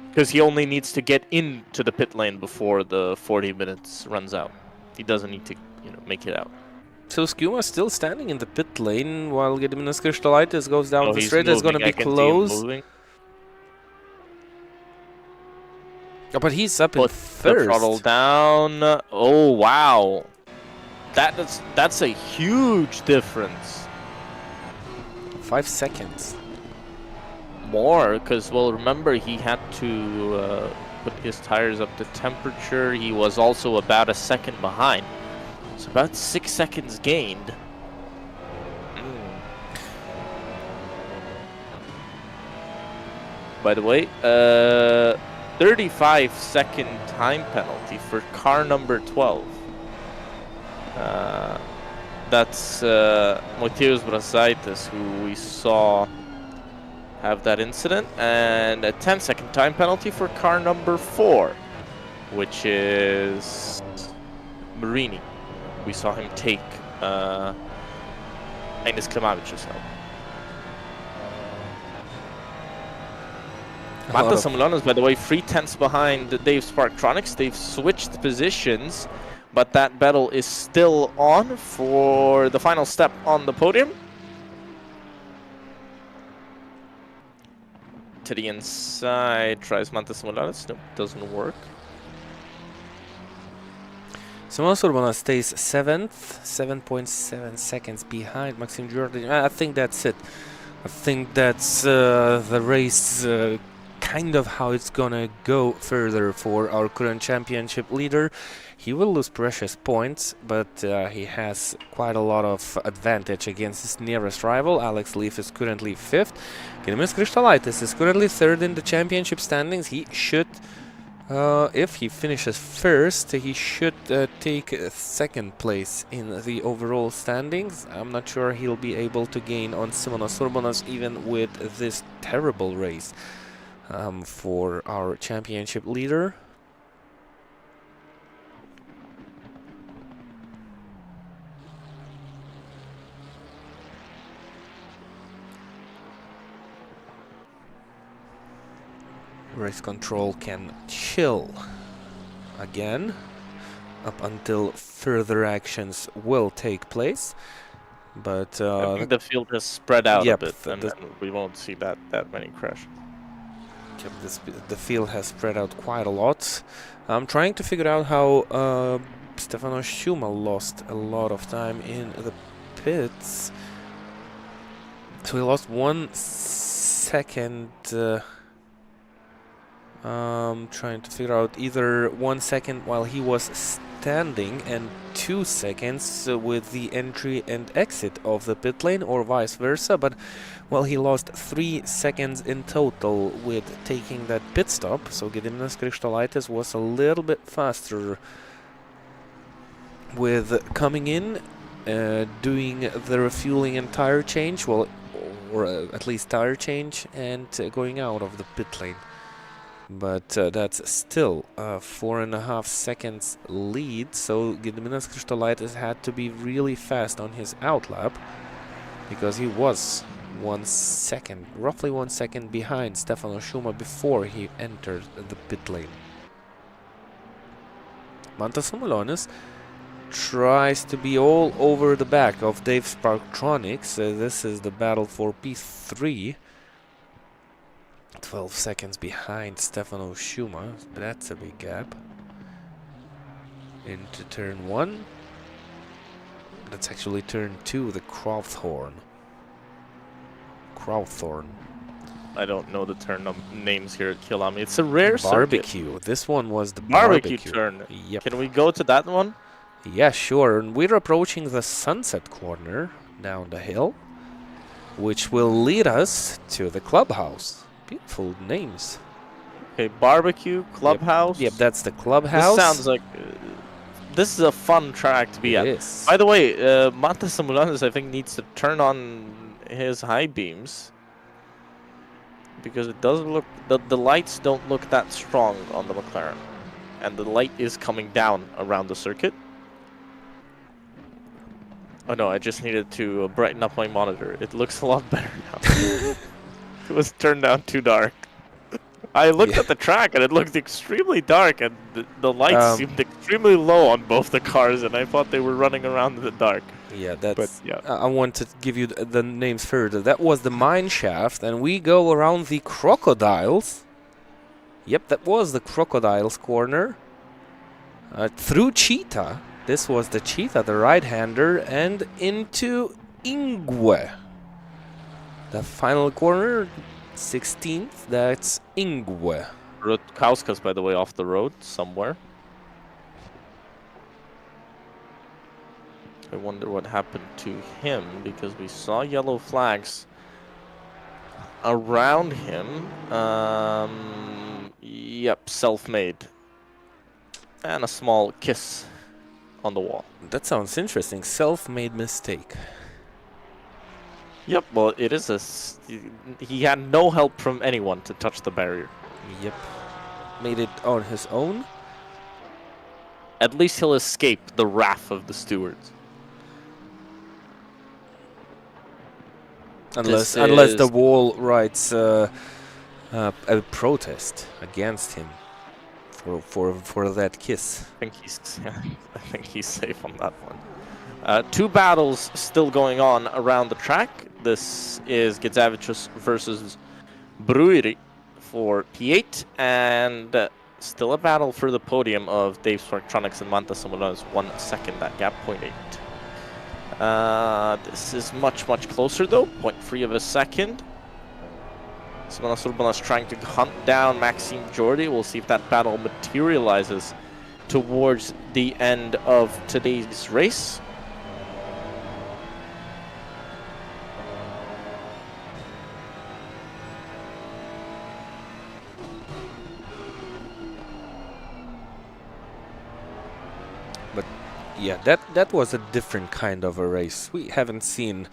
Because he only needs to get into the pit lane before the 40 minutes runs out. He doesn't need to, make it out. So Skuma still standing in the pit lane while Gediminas Krištolaitis goes down the straight. It's going to be close. Oh, but he's up in first. The throttle down. Oh, wow. That's a huge difference. 5 seconds. More, because, well, remember, he had to put his tires up to temperature. He was also about a second behind. So about 6 seconds gained. By the way, 35-second time penalty for car number 12. That's Mateusz Brazaitis, who we saw have that incident, and a 10-second time penalty for car number 4, which is Marini. We saw him take Enes Klimavic's help. Manta Samuelanos, by the way, 3/10 behind Dave Sparktronics. They've switched positions, but that battle is still on for the final step on the podium. To the inside, tries Manta Samuelanos. Nope, doesn't work. Samuelanos Urbana stays 7th, 7.7 seconds behind Maxime Jordan. I think that's it. I think that's the race, kind of how it's gonna go further for our current championship leader. He will lose precious points, but he has quite a lot of advantage against his nearest rival. Alex Leaf is currently 5th. Gediminas Krištolaitis is currently 3rd in the championship standings. He should, if he finishes 1st, he should take 2nd place in the overall standings. I'm not sure he'll be able to gain on Simonas Urbanas even with this terrible race for our championship leader. Race control can chill again up until further actions will take place, but I think the field has spread out a bit, and then we won't see that many crashes. Yep, the field has spread out quite a lot. I'm trying to figure out how Stefano Schuma lost a lot of time in the pits. So he lost 1 second. Trying to figure out either 1 second while he was standing and 2 seconds with the entry and exit of the pit lane, or vice versa, but well, he lost 3 seconds in total with taking that pit stop. So Gediminas Krištolaitis was a little bit faster with coming in, doing the refueling and tire change, well, or at least tire change, and going out of the pit lane. But that's still 4.5 seconds lead, so Gediminas Krištolaitis had to be really fast on his outlap, because he was 1 second, roughly 1 second behind Stefano Schuma before he entered the pit lane. Manta Samuelanos tries to be all over the back of Dave Sparktronics. This is the battle for P3. 12 seconds behind Stefano Schuma. That's a big gap. Into turn 1. That's actually turn 2, the Crowthorne. I don't know the turn names here at Kyalami. It's a rare barbecue. Circuit. This one was the barbecue turn. Yep. Can we go to that one? Yeah, sure. And we're approaching the sunset corner down the hill, which will lead us to the clubhouse. Beautiful names. Okay, barbecue, clubhouse. Yep, that's the clubhouse. This sounds like this is a fun track to be at. Is. By the way, Manta Samuelanos, I think, needs to turn on his high beams, because it doesn't look, the lights don't look that strong on the McLaren, and the light is coming down around the circuit. Oh no, I just needed to brighten up my monitor. It looks a lot better now. It was turned down too dark. I looked at the track and it looked extremely dark, and the lights seemed extremely low on both the cars, and I thought they were running around in the dark. Yeah, that's. But, yeah. I want to give you the names further. That was the mine shaft, and we go around the crocodiles. Yep, that was the crocodiles corner. Through Cheetah. This was the Cheetah, the right-hander, and into Ingwe. The final corner, 16th, that's Ingwe. Rutkauskas, by the way, off the road somewhere. I wonder what happened to him, because we saw yellow flags around him. Yep, self-made. And a small kiss on the wall. That sounds interesting. Self-made mistake. Yep, well, it is he had no help from anyone to touch the barrier. Yep. Made it on his own. At least he'll escape the wrath of the stewards. Unless the wall writes a protest against him for that kiss. I think he's safe on that one. Two battles still going on around the track. This is Getsavicius versus Brewery for P8, and still a battle for the podium of Dave Sparktronics and Manta Samuelanes. 1 second, that gap, 0.8. This is much closer though, 0.3 of a second. Simonas Urbanas trying to hunt down Maxime Jordi. We'll see if that battle materializes towards the end of today's race. Yeah, that was a different kind of a race. We haven't seen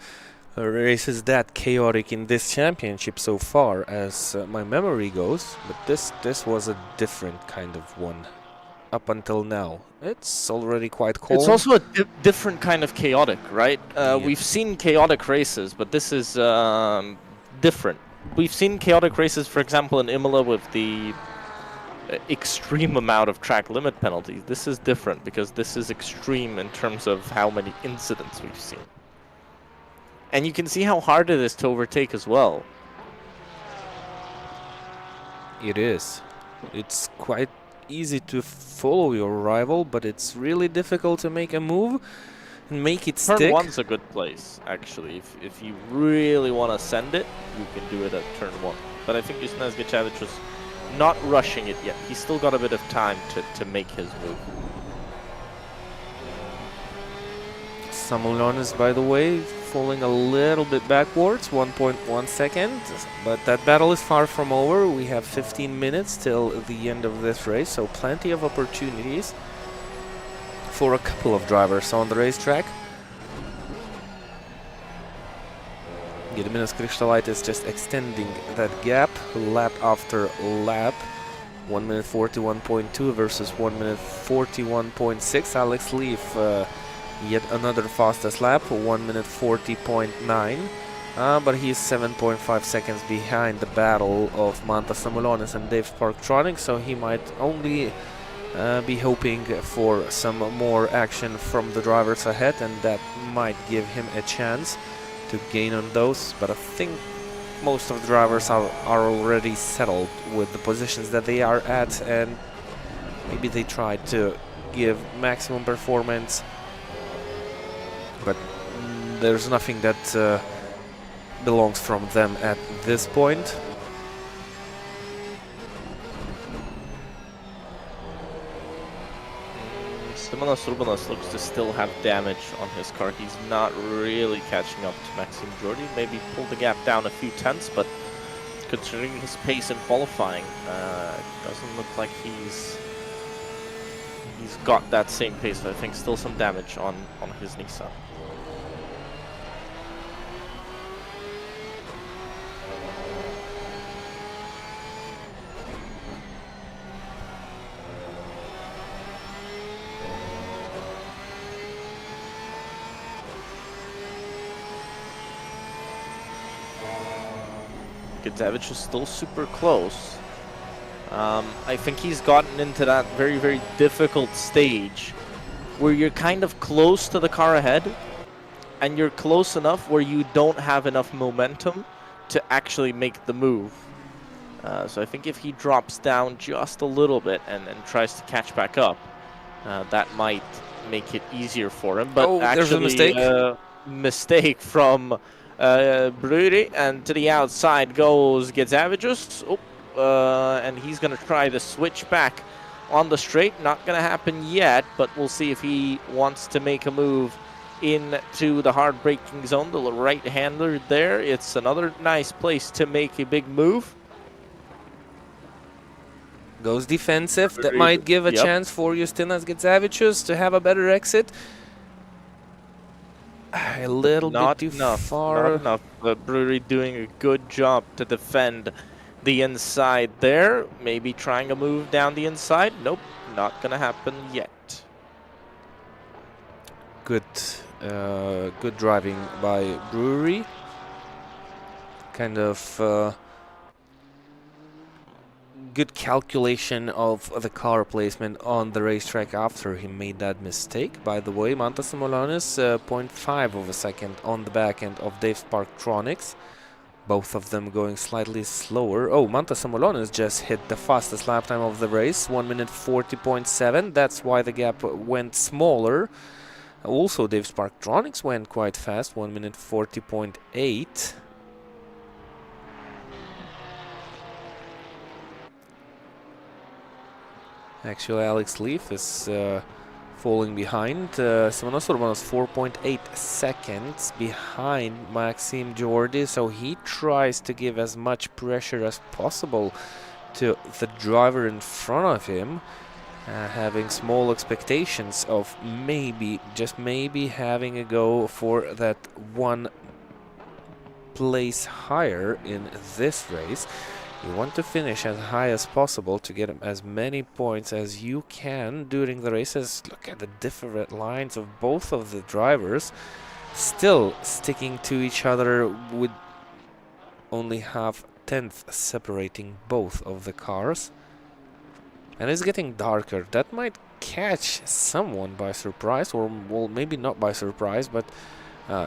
races that chaotic in this championship so far, as my memory goes. But this was a different kind of one up until now. It's already quite cold. It's also a different kind of chaotic, right? Yeah. We've seen chaotic races, but this is different. We've seen chaotic races, for example, in Imola with the extreme amount of track limit penalties. This is different because this is extreme in terms of how many incidents we've seen. And you can see how hard it is to overtake as well. It is. It's quite easy to follow your rival, but it's really difficult to make a move and make it stick. Turn 1's a good place, actually. If you really want to send it, you can do it at turn 1. But I think Justinas Getsavicius was not rushing it yet. He's still got a bit of time to make his move. Samuelanes, by the way, falling a little bit backwards, 1.1 second. But that battle is far from over. We have 15 minutes till the end of this race, so plenty of opportunities for a couple of drivers on the racetrack. Gediminas Krištolaitis just extending that gap lap after lap. 1 minute 41.2 versus 1 minute 41.6. Alex Leaf, yet another fastest lap, 1 minute 40.9. But he's 7.5 seconds behind the battle of Manta Samuelanes and Dave Sparktronics, so he might only be hoping for some more action from the drivers ahead, and that might give him a chance to gain on those. But I think most of the drivers are already settled with the positions that they are at, and maybe they try to give maximum performance, but there's nothing that belongs from them at this point. Simonas Urbanas looks to still have damage on his car. He's not really catching up to Maxime Jordi. Maybe pulled the gap down a few tenths, but considering his pace in qualifying, doesn't look like he's got that same pace. So I think still some damage on his Nissan. Getsavicius is still super close. I think he's gotten into that very difficult stage where you're kind of close to the car ahead, and you're close enough where you don't have enough momentum to actually make the move. So I think if he drops down just a little bit and tries to catch back up, that might make it easier for him. But actually, there's a mistake. Mistake from Brewery, and to the outside goes Getsavicius. And he's going to try the switch back on the straight. Not going to happen yet, but we'll see if he wants to make a move into the hard braking zone. The right-hander there. It's another nice place to make a big move. Goes defensive. That might give a chance for Justinas Getsavicius to have a better exit. A little bit too far. Not enough. Brewery doing a good job to defend the inside there. Maybe trying a move down the inside. Nope, not gonna happen yet. Good driving by Brewery. Kind of good calculation of the car placement on the racetrack after he made that mistake. By the way, Mantas Molonis 0.5 of a second on the back end of Dave Sparktronics. Both of them going slightly slower. Oh, Mantas Molonis just hit the fastest lap time of the race, 1 minute 40.7. That's why the gap went smaller. Also, Dave Sparktronics went quite fast, 1 minute 40.8. Actually, Alex Leaf is falling behind. Simonos Urbanos 4.8 seconds behind Maxime Jordi, so he tries to give as much pressure as possible to the driver in front of him, having small expectations of maybe, just maybe, having a go for that one place higher in this race. You want to finish as high as possible to get as many points as you can during the races. Look at the different lines of both of the drivers, still sticking to each other with only half-tenth separating both of the cars. And it's getting darker. That might catch someone by surprise, or well, maybe not by surprise, but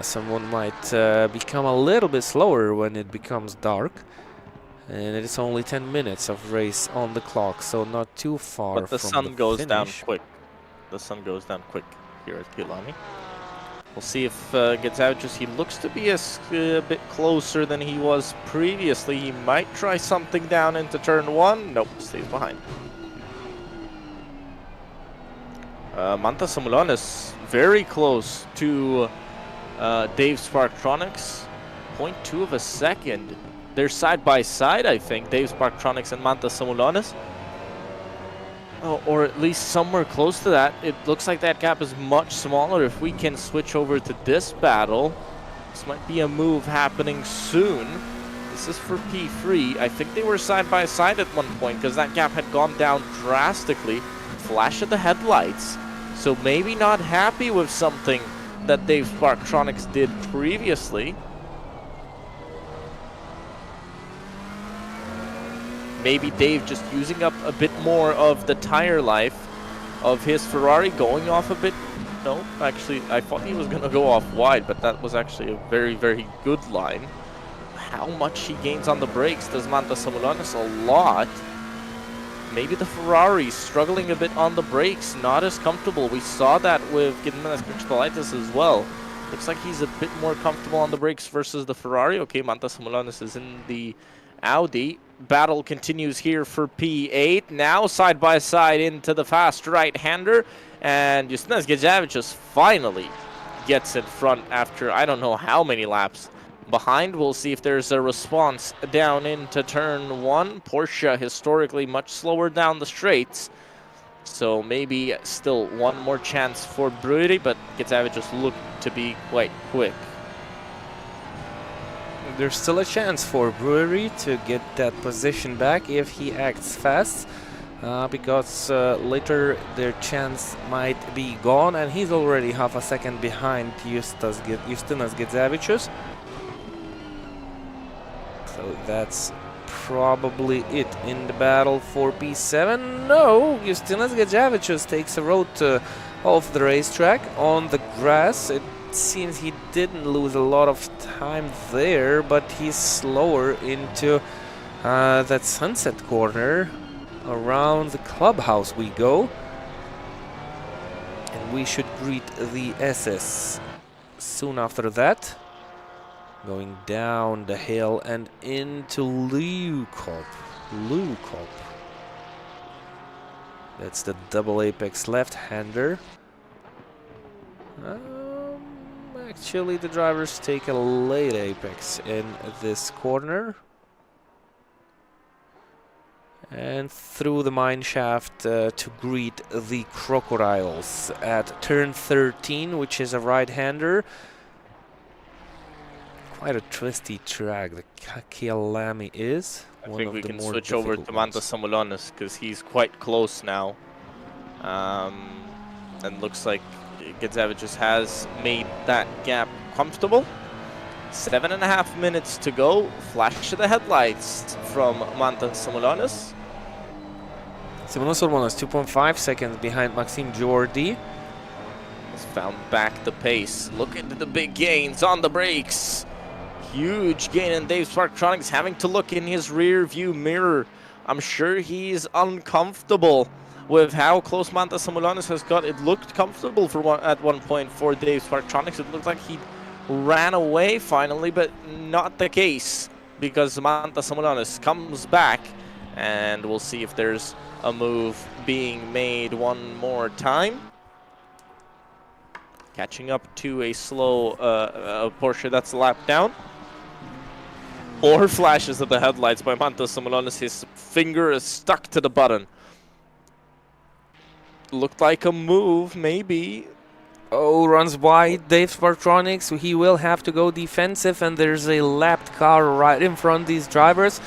someone might become a little bit slower when it becomes dark. And it's only 10 minutes of race on the clock, so not too far from the finish. But the sun goes down quick. The sun goes down quick here at Kyalami. We'll see if Getsavicius, he looks to be a bit closer than he was previously. He might try something down into turn 1. Nope, stays behind. Mantas Molonis very close to Dave Sparktronics. 0.2 of a second. They're side by side, I think, Dave Sparktronics and Mantas Molonis. Oh, or at least somewhere close to that. It looks like that gap is much smaller. If we can switch over to this battle, this might be a move happening soon. This is for P3. I think they were side by side at one point because that gap had gone down drastically. Flash of the headlights. So maybe not happy with something that Dave Sparktronics did previously. Maybe Dave just using up a bit more of the tire life of his Ferrari, going off a bit. No, actually, I thought he was going to go off wide, but that was actually a very, very good line. How much he gains on the brakes does Mantas Molonis? A lot. Maybe the Ferrari struggling a bit on the brakes, not as comfortable. We saw that with Gidmanas Krištolaitis as well. Looks like he's a bit more comfortable on the brakes versus the Ferrari. Okay, Mantas Molonis is in the Audi. Battle continues here for P8. Now side by side into the fast right-hander. And Justinas Getsavicius finally gets in front after I don't know how many laps behind. We'll see if there's a response down into turn 1. Porsche historically much slower down the straights. So maybe still one more chance for Brewery, but Getsavicius looked to be quite quick. There's still a chance for Brewery to get that position back if he acts fast, because later their chance might be gone, and he's already half a second behind Justinas Getsavicius. So that's probably it in the battle for P7. No, Justinas Getsavicius takes a road off the racetrack on the grass. It seems he didn't lose a lot of time there, but he's slower into that sunset corner. Around the clubhouse we go, and we should greet the SS soon after that. Going down the hill and into Lukop. That's the double apex left-hander. Actually, the drivers take a late apex in this corner. and through the mine shaft to greet the Crocodiles at turn 13, which is a right-hander. Quite a twisty track, the Kyalami is. I think we can switch over to Mantas Samulonis because he's quite close now. And looks like Gedzavicius has made that gap comfortable. 7.5 minutes to go. Flash of the headlights from Mantas Samulonis. Simonas Urbanas 2.5 seconds behind Maxime Jordi. Has found back the pace. Look into the big gains on the brakes. Huge gain, and Dave Sparktronics having to look in his rear view mirror. I'm sure he's uncomfortable with how close Mantas Samulonis has got. It looked comfortable at one point for Dave Sparktronics. It looked like he ran away finally, but not the case because Mantas Samulonis comes back, and we'll see if there's a move being made one more time. Catching up to a slow Porsche that's lapped down. Or flashes of the headlights by Mantas Samulonis. His finger is stuck to the button. Looked like a move, maybe. Oh, runs wide, Dave Sparktronics. He will have to go defensive, and there's a lapped car right in front of these drivers.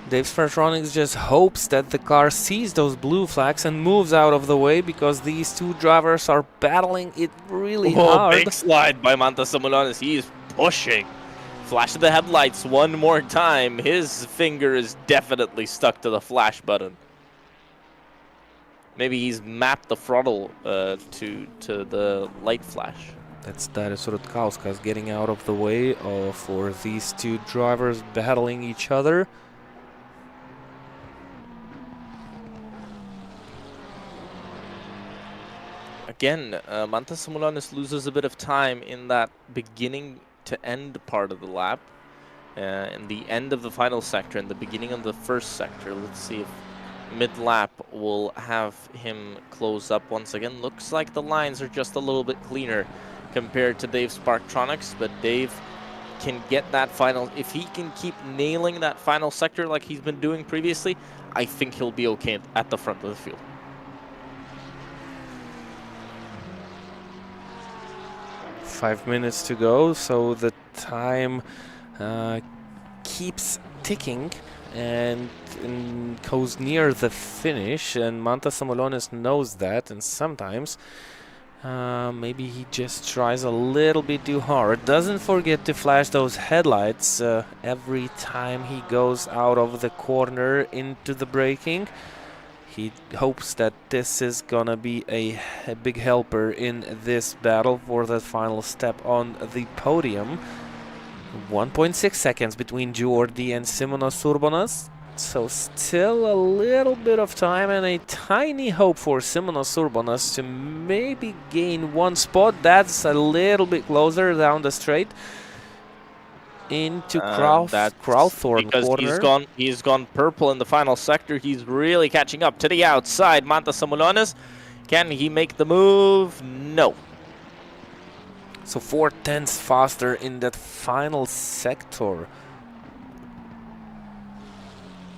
Dave Sparktronics just hopes that the car sees those blue flags and moves out of the way, because these two drivers are battling it really hard. Big slide by Mantas Samulonis. He is pushing. Flash of the headlights one more time. His finger is definitely stuck to the flash button. Maybe he's mapped the throttle to the light flash. That's Darius Rutkauskas getting out of the way for these two drivers battling each other. Again, Mantas Samulonis loses a bit of time in that beginning to end part of the lap. In the end of the final sector and the beginning of the first sector. Let's see if mid-lap will have him close up once again. Looks like the lines are just a little bit cleaner compared to Dave Sparktronics, but Dave can get that final. If he can keep nailing that final sector like he's been doing previously, I think he'll be okay at the front of the field. Five minutes to go, so the time keeps ticking and goes near the finish, and Mantas Samulonis knows that, and sometimes maybe he just tries a little bit too hard. Doesn't forget to flash those headlights every time he goes out of the corner into the braking. He hopes that this is gonna be a big helper in this battle for the final step on the podium. 1.6 seconds between Jordi and Simonas Urbanas. So still a little bit of time and a tiny hope for Simonas Urbanas to maybe gain one spot. That's a little bit closer down the straight into Crowthorne corner. He's gone purple in the final sector. He's really catching up to the outside. Mantas Samulonis, can he make the move? No. So 4/10 faster in that final sector.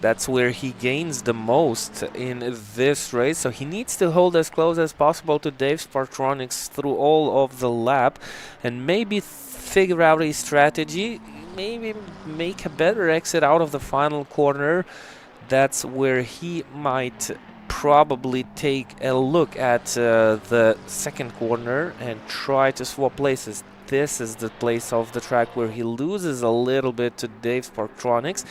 That's where he gains the most in this race. So he needs to hold as close as possible to Dave Sparktronics through all of the lap and maybe figure out a strategy. Maybe make a better exit out of the final corner. That's where he might probably take a look at the second corner and try to swap places. This is the place of the track where he loses a little bit to Dave Sparktronics.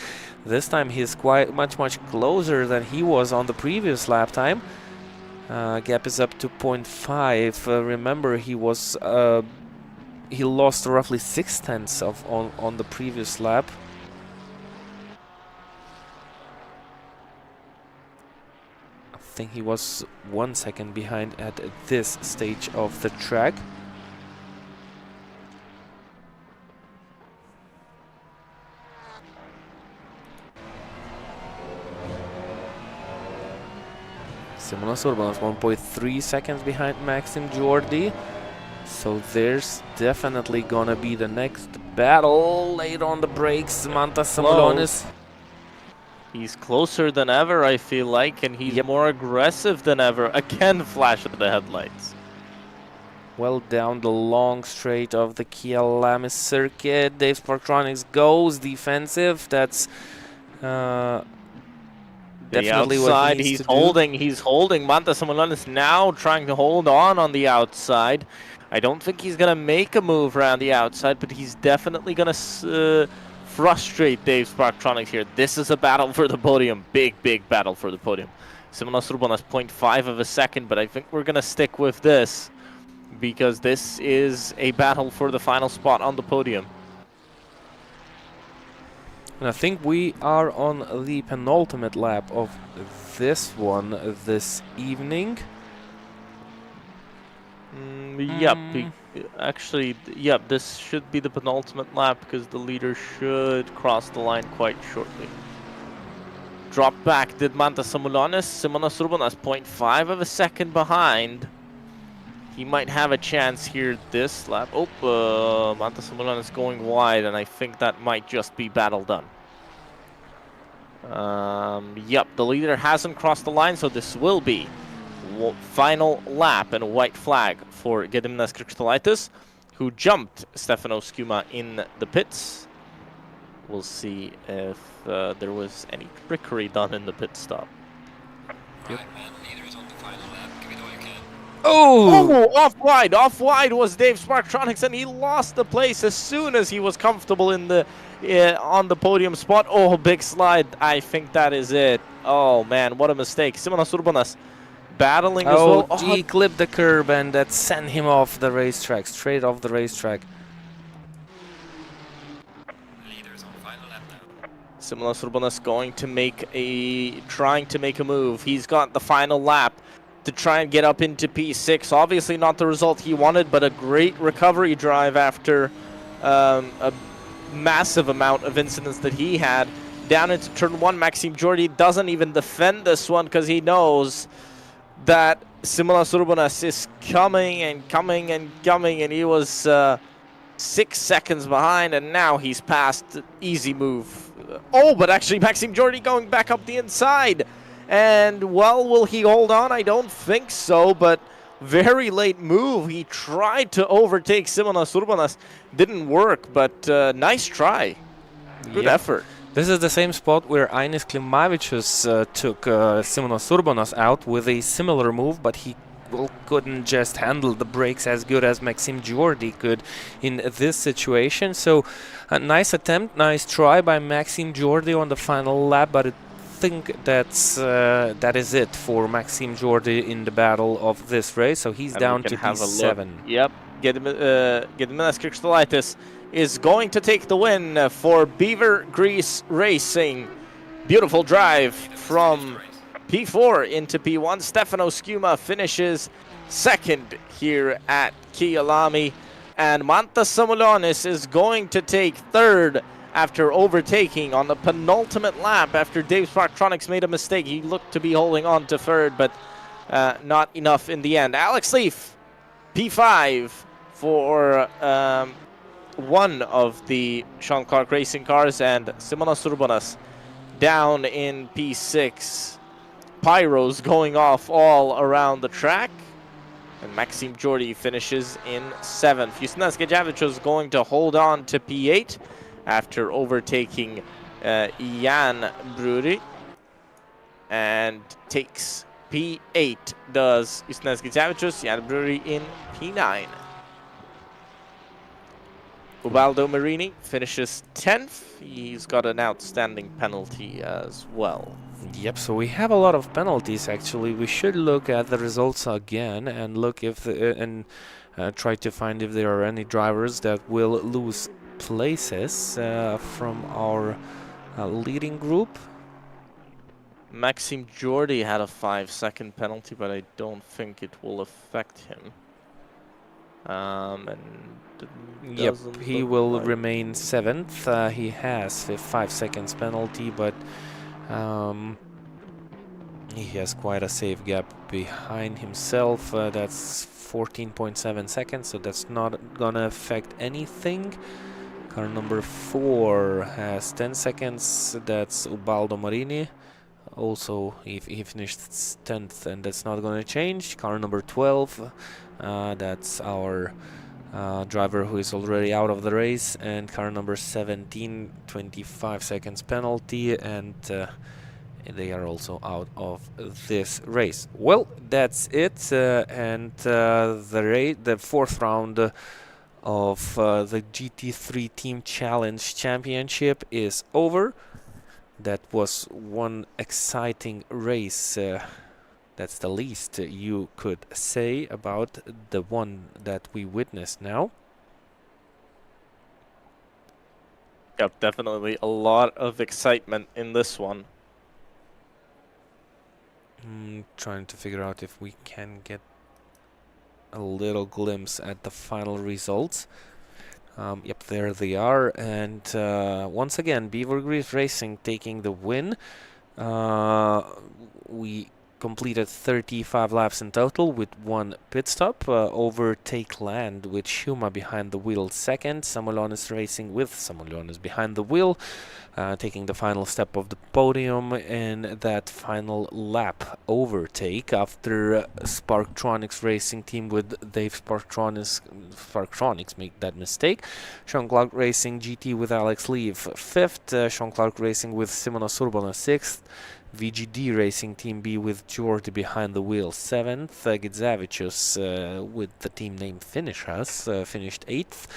This time he's quite much closer than he was on the previous lap time. Gap is up to 0.5. Remember, he was he lost roughly 0.6 on the previous lap. I think he was 1 second behind at this stage of the track. Simonas Urbanas 1.3 seconds behind Maxime Jordi. So there's definitely gonna be the next battle. Late on the brakes, Mantas Samulonis. He's closer than ever, I feel like, and he's more aggressive than ever. Again, flash of the headlights. Well down the long straight of the Kyalami circuit. Dave Sparktronics goes defensive. That's definitely outside, what he needs to do. He's holding. Mantas Simulanis now trying to hold on the outside. I don't think he's going to make a move around the outside, but he's definitely going to frustrate Dave Sparktronics here. This is a battle for the podium. Big battle for the podium. Simonas Rubanas 0.5 of a second, but I think we're going to stick with this because this is a battle for the final spot on the podium. And I think we are on the penultimate lap of this one this evening. Yep, actually, yep, this should be the penultimate lap because the leader should cross the line quite shortly. Drop back did Mantas Simulanis. Simonas Rubanas 0.5 of a second behind. He might have a chance here this lap. Oh, Mantas Simulanis going wide, and I think that might just be battle done. Yep, the leader hasn't crossed the line, so this will be final lap and a white flag for Gediminas Krikštolaitis, who jumped Stefano Skuma in the pits. We'll see if there was any trickery done in the pit stop. Yep. Oh, off wide was Dave Sparktronics, and he lost the place as soon as he was comfortable in the on the podium spot. Oh, big slide. I think that is it. Oh man, what a mistake. Simonas Urbanas battling as well. Oh, he clipped the curb, and that sent him off the racetrack, straight off the racetrack. Simonas Urbanas trying to make a move. He's got the final lap to try and get up into P6. Obviously not the result he wanted, but a great recovery drive after a massive amount of incidents that he had. Down into turn 1, Maxime Jordi doesn't even defend this one because he knows that Simonas Urbanas is coming, and he was 6 seconds behind, and now he's past. Easy move. Oh, but actually Maxime Jordi going back up the inside. And, well, will he hold on? I don't think so, but very late move. He tried to overtake Simonas Urbanas. Didn't work, but nice try. Good effort. This is the same spot where Ainis Klimavičius took Simonas Urbanas out with a similar move, but he couldn't just handle the brakes as good as Maxime Jordi could in this situation. So a nice attempt, nice try by Maxime Jordi on the final lap, but I think that is it for Maxime Jordi in the battle of this race. So he's down to P7. Yep, Gediminas Krikštolaitis is going to take the win for Beaver Grease Racing. Beautiful drive from P4 into P1. Stefano Skuma finishes second here at Kyalami, and Mantas Simulanis is going to take third after overtaking on the penultimate lap after Dave Sparktronics made a mistake. He looked to be holding on to third, but not enough in the end. Alex Leaf, P5 for one of the Shaun Clarke racing cars, and Simonas Urbanas down in P6. Pyros going off all around the track, and Maxime Jordi finishes in 7th. Justinas Gedjavičius is going to hold on to P8 after overtaking Jan Bruri, and takes P8 does Justinas Gedjavičius, Jan Bruri in P9. Ubaldo Marini finishes 10th. He's got an outstanding penalty as well. Yep, so we have a lot of penalties actually. We should look at the results again and look if try to find if there are any drivers that will lose places from our leading group. Maxime Jordi had a 5-second penalty, but I don't think it will affect him. And yep, he will remain 7th. He has a 5 seconds penalty, but he has quite a safe gap behind himself. That's 14.7 seconds, so that's not gonna affect anything. Car number 4 has 10 seconds. That's Ubaldo Marini. Also, if he finished 10th, and that's not going to change. Car number 12, that's our driver who is already out of the race. And car number 17, 25 seconds penalty, and they are also out of this race. Well, that's it, and the 4th round of the GT3 Team Challenge Championship is over. That was one exciting race. That's the least you could say about the one that we witnessed now. Yep, definitely a lot of excitement in this one. Trying to figure out if we can get a little glimpse at the final results. Yep, there they are, and once again, Beaver Grease Racing taking the win. We completed 35 laps in total with 1 pit stop. Overtake land with Shuma behind the wheel second. Samulonis racing with Samulonis behind the wheel, taking the final step of the podium in that final lap overtake after Sparktronics racing team with Dave Sparktronics make that mistake. Shaun Clarke racing GT with Alex Leave 5th. Shaun Clarke racing with Simonas Urbana 6th. VGD Racing Team B with Jordi behind the wheel 7th. Gidzavicius with the team name Finishas finished 8th.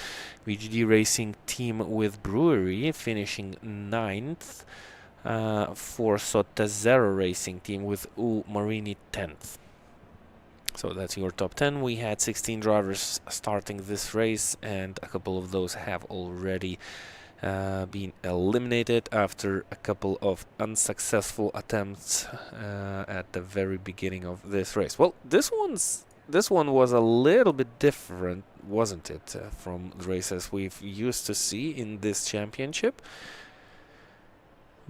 VGD Racing Team with Brewery finishing 9th. For Zero Racing Team with U Marini 10th. So that's your top 10. We had 16 drivers starting this race, and a couple of those have already been eliminated after a couple of unsuccessful attempts at the very beginning of this race. Well, this one was a little bit different, wasn't it, from the races we've used to see in this championship?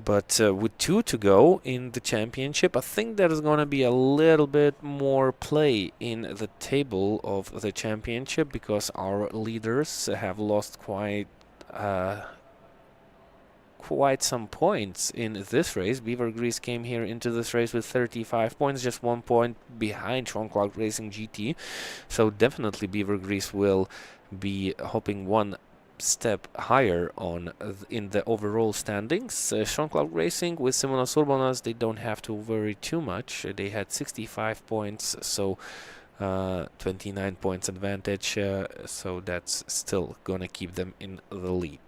But with 2 to go in the championship, I think there's going to be a little bit more play in the table of the championship, because our leaders have lost quite some points in this race. Beaver Grease came here into this race with 35 points, just 1 point behind Shaun Clarke Racing GT. So definitely Beaver Grease will be hopping 1 step higher on in the overall standings. Shaun Clarke Racing with Simonas Urbanas, they don't have to worry too much. They had 65 points, so 29 points advantage, so that's still gonna keep them in the lead.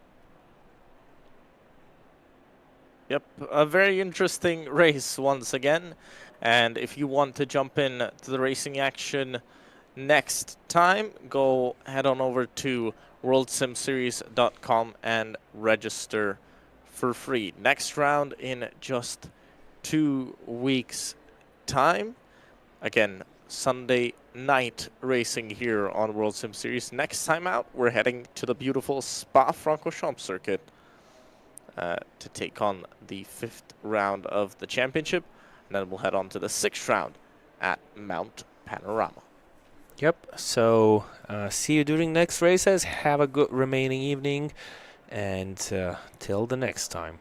Yep, a very interesting race once again. And if you want to jump in to the racing action next time, go head on over to worldsimseries.com and register for free. Next round in just 2 weeks' time. Again, Sunday night racing here on World Sim Series. Next time out, we're heading to the beautiful Spa-Francorchamps circuit to take on the 5th round of the championship, and then we'll head on to the 6th round at Mount Panorama. Yep, so see you during next races. Have a good remaining evening, and till the next time.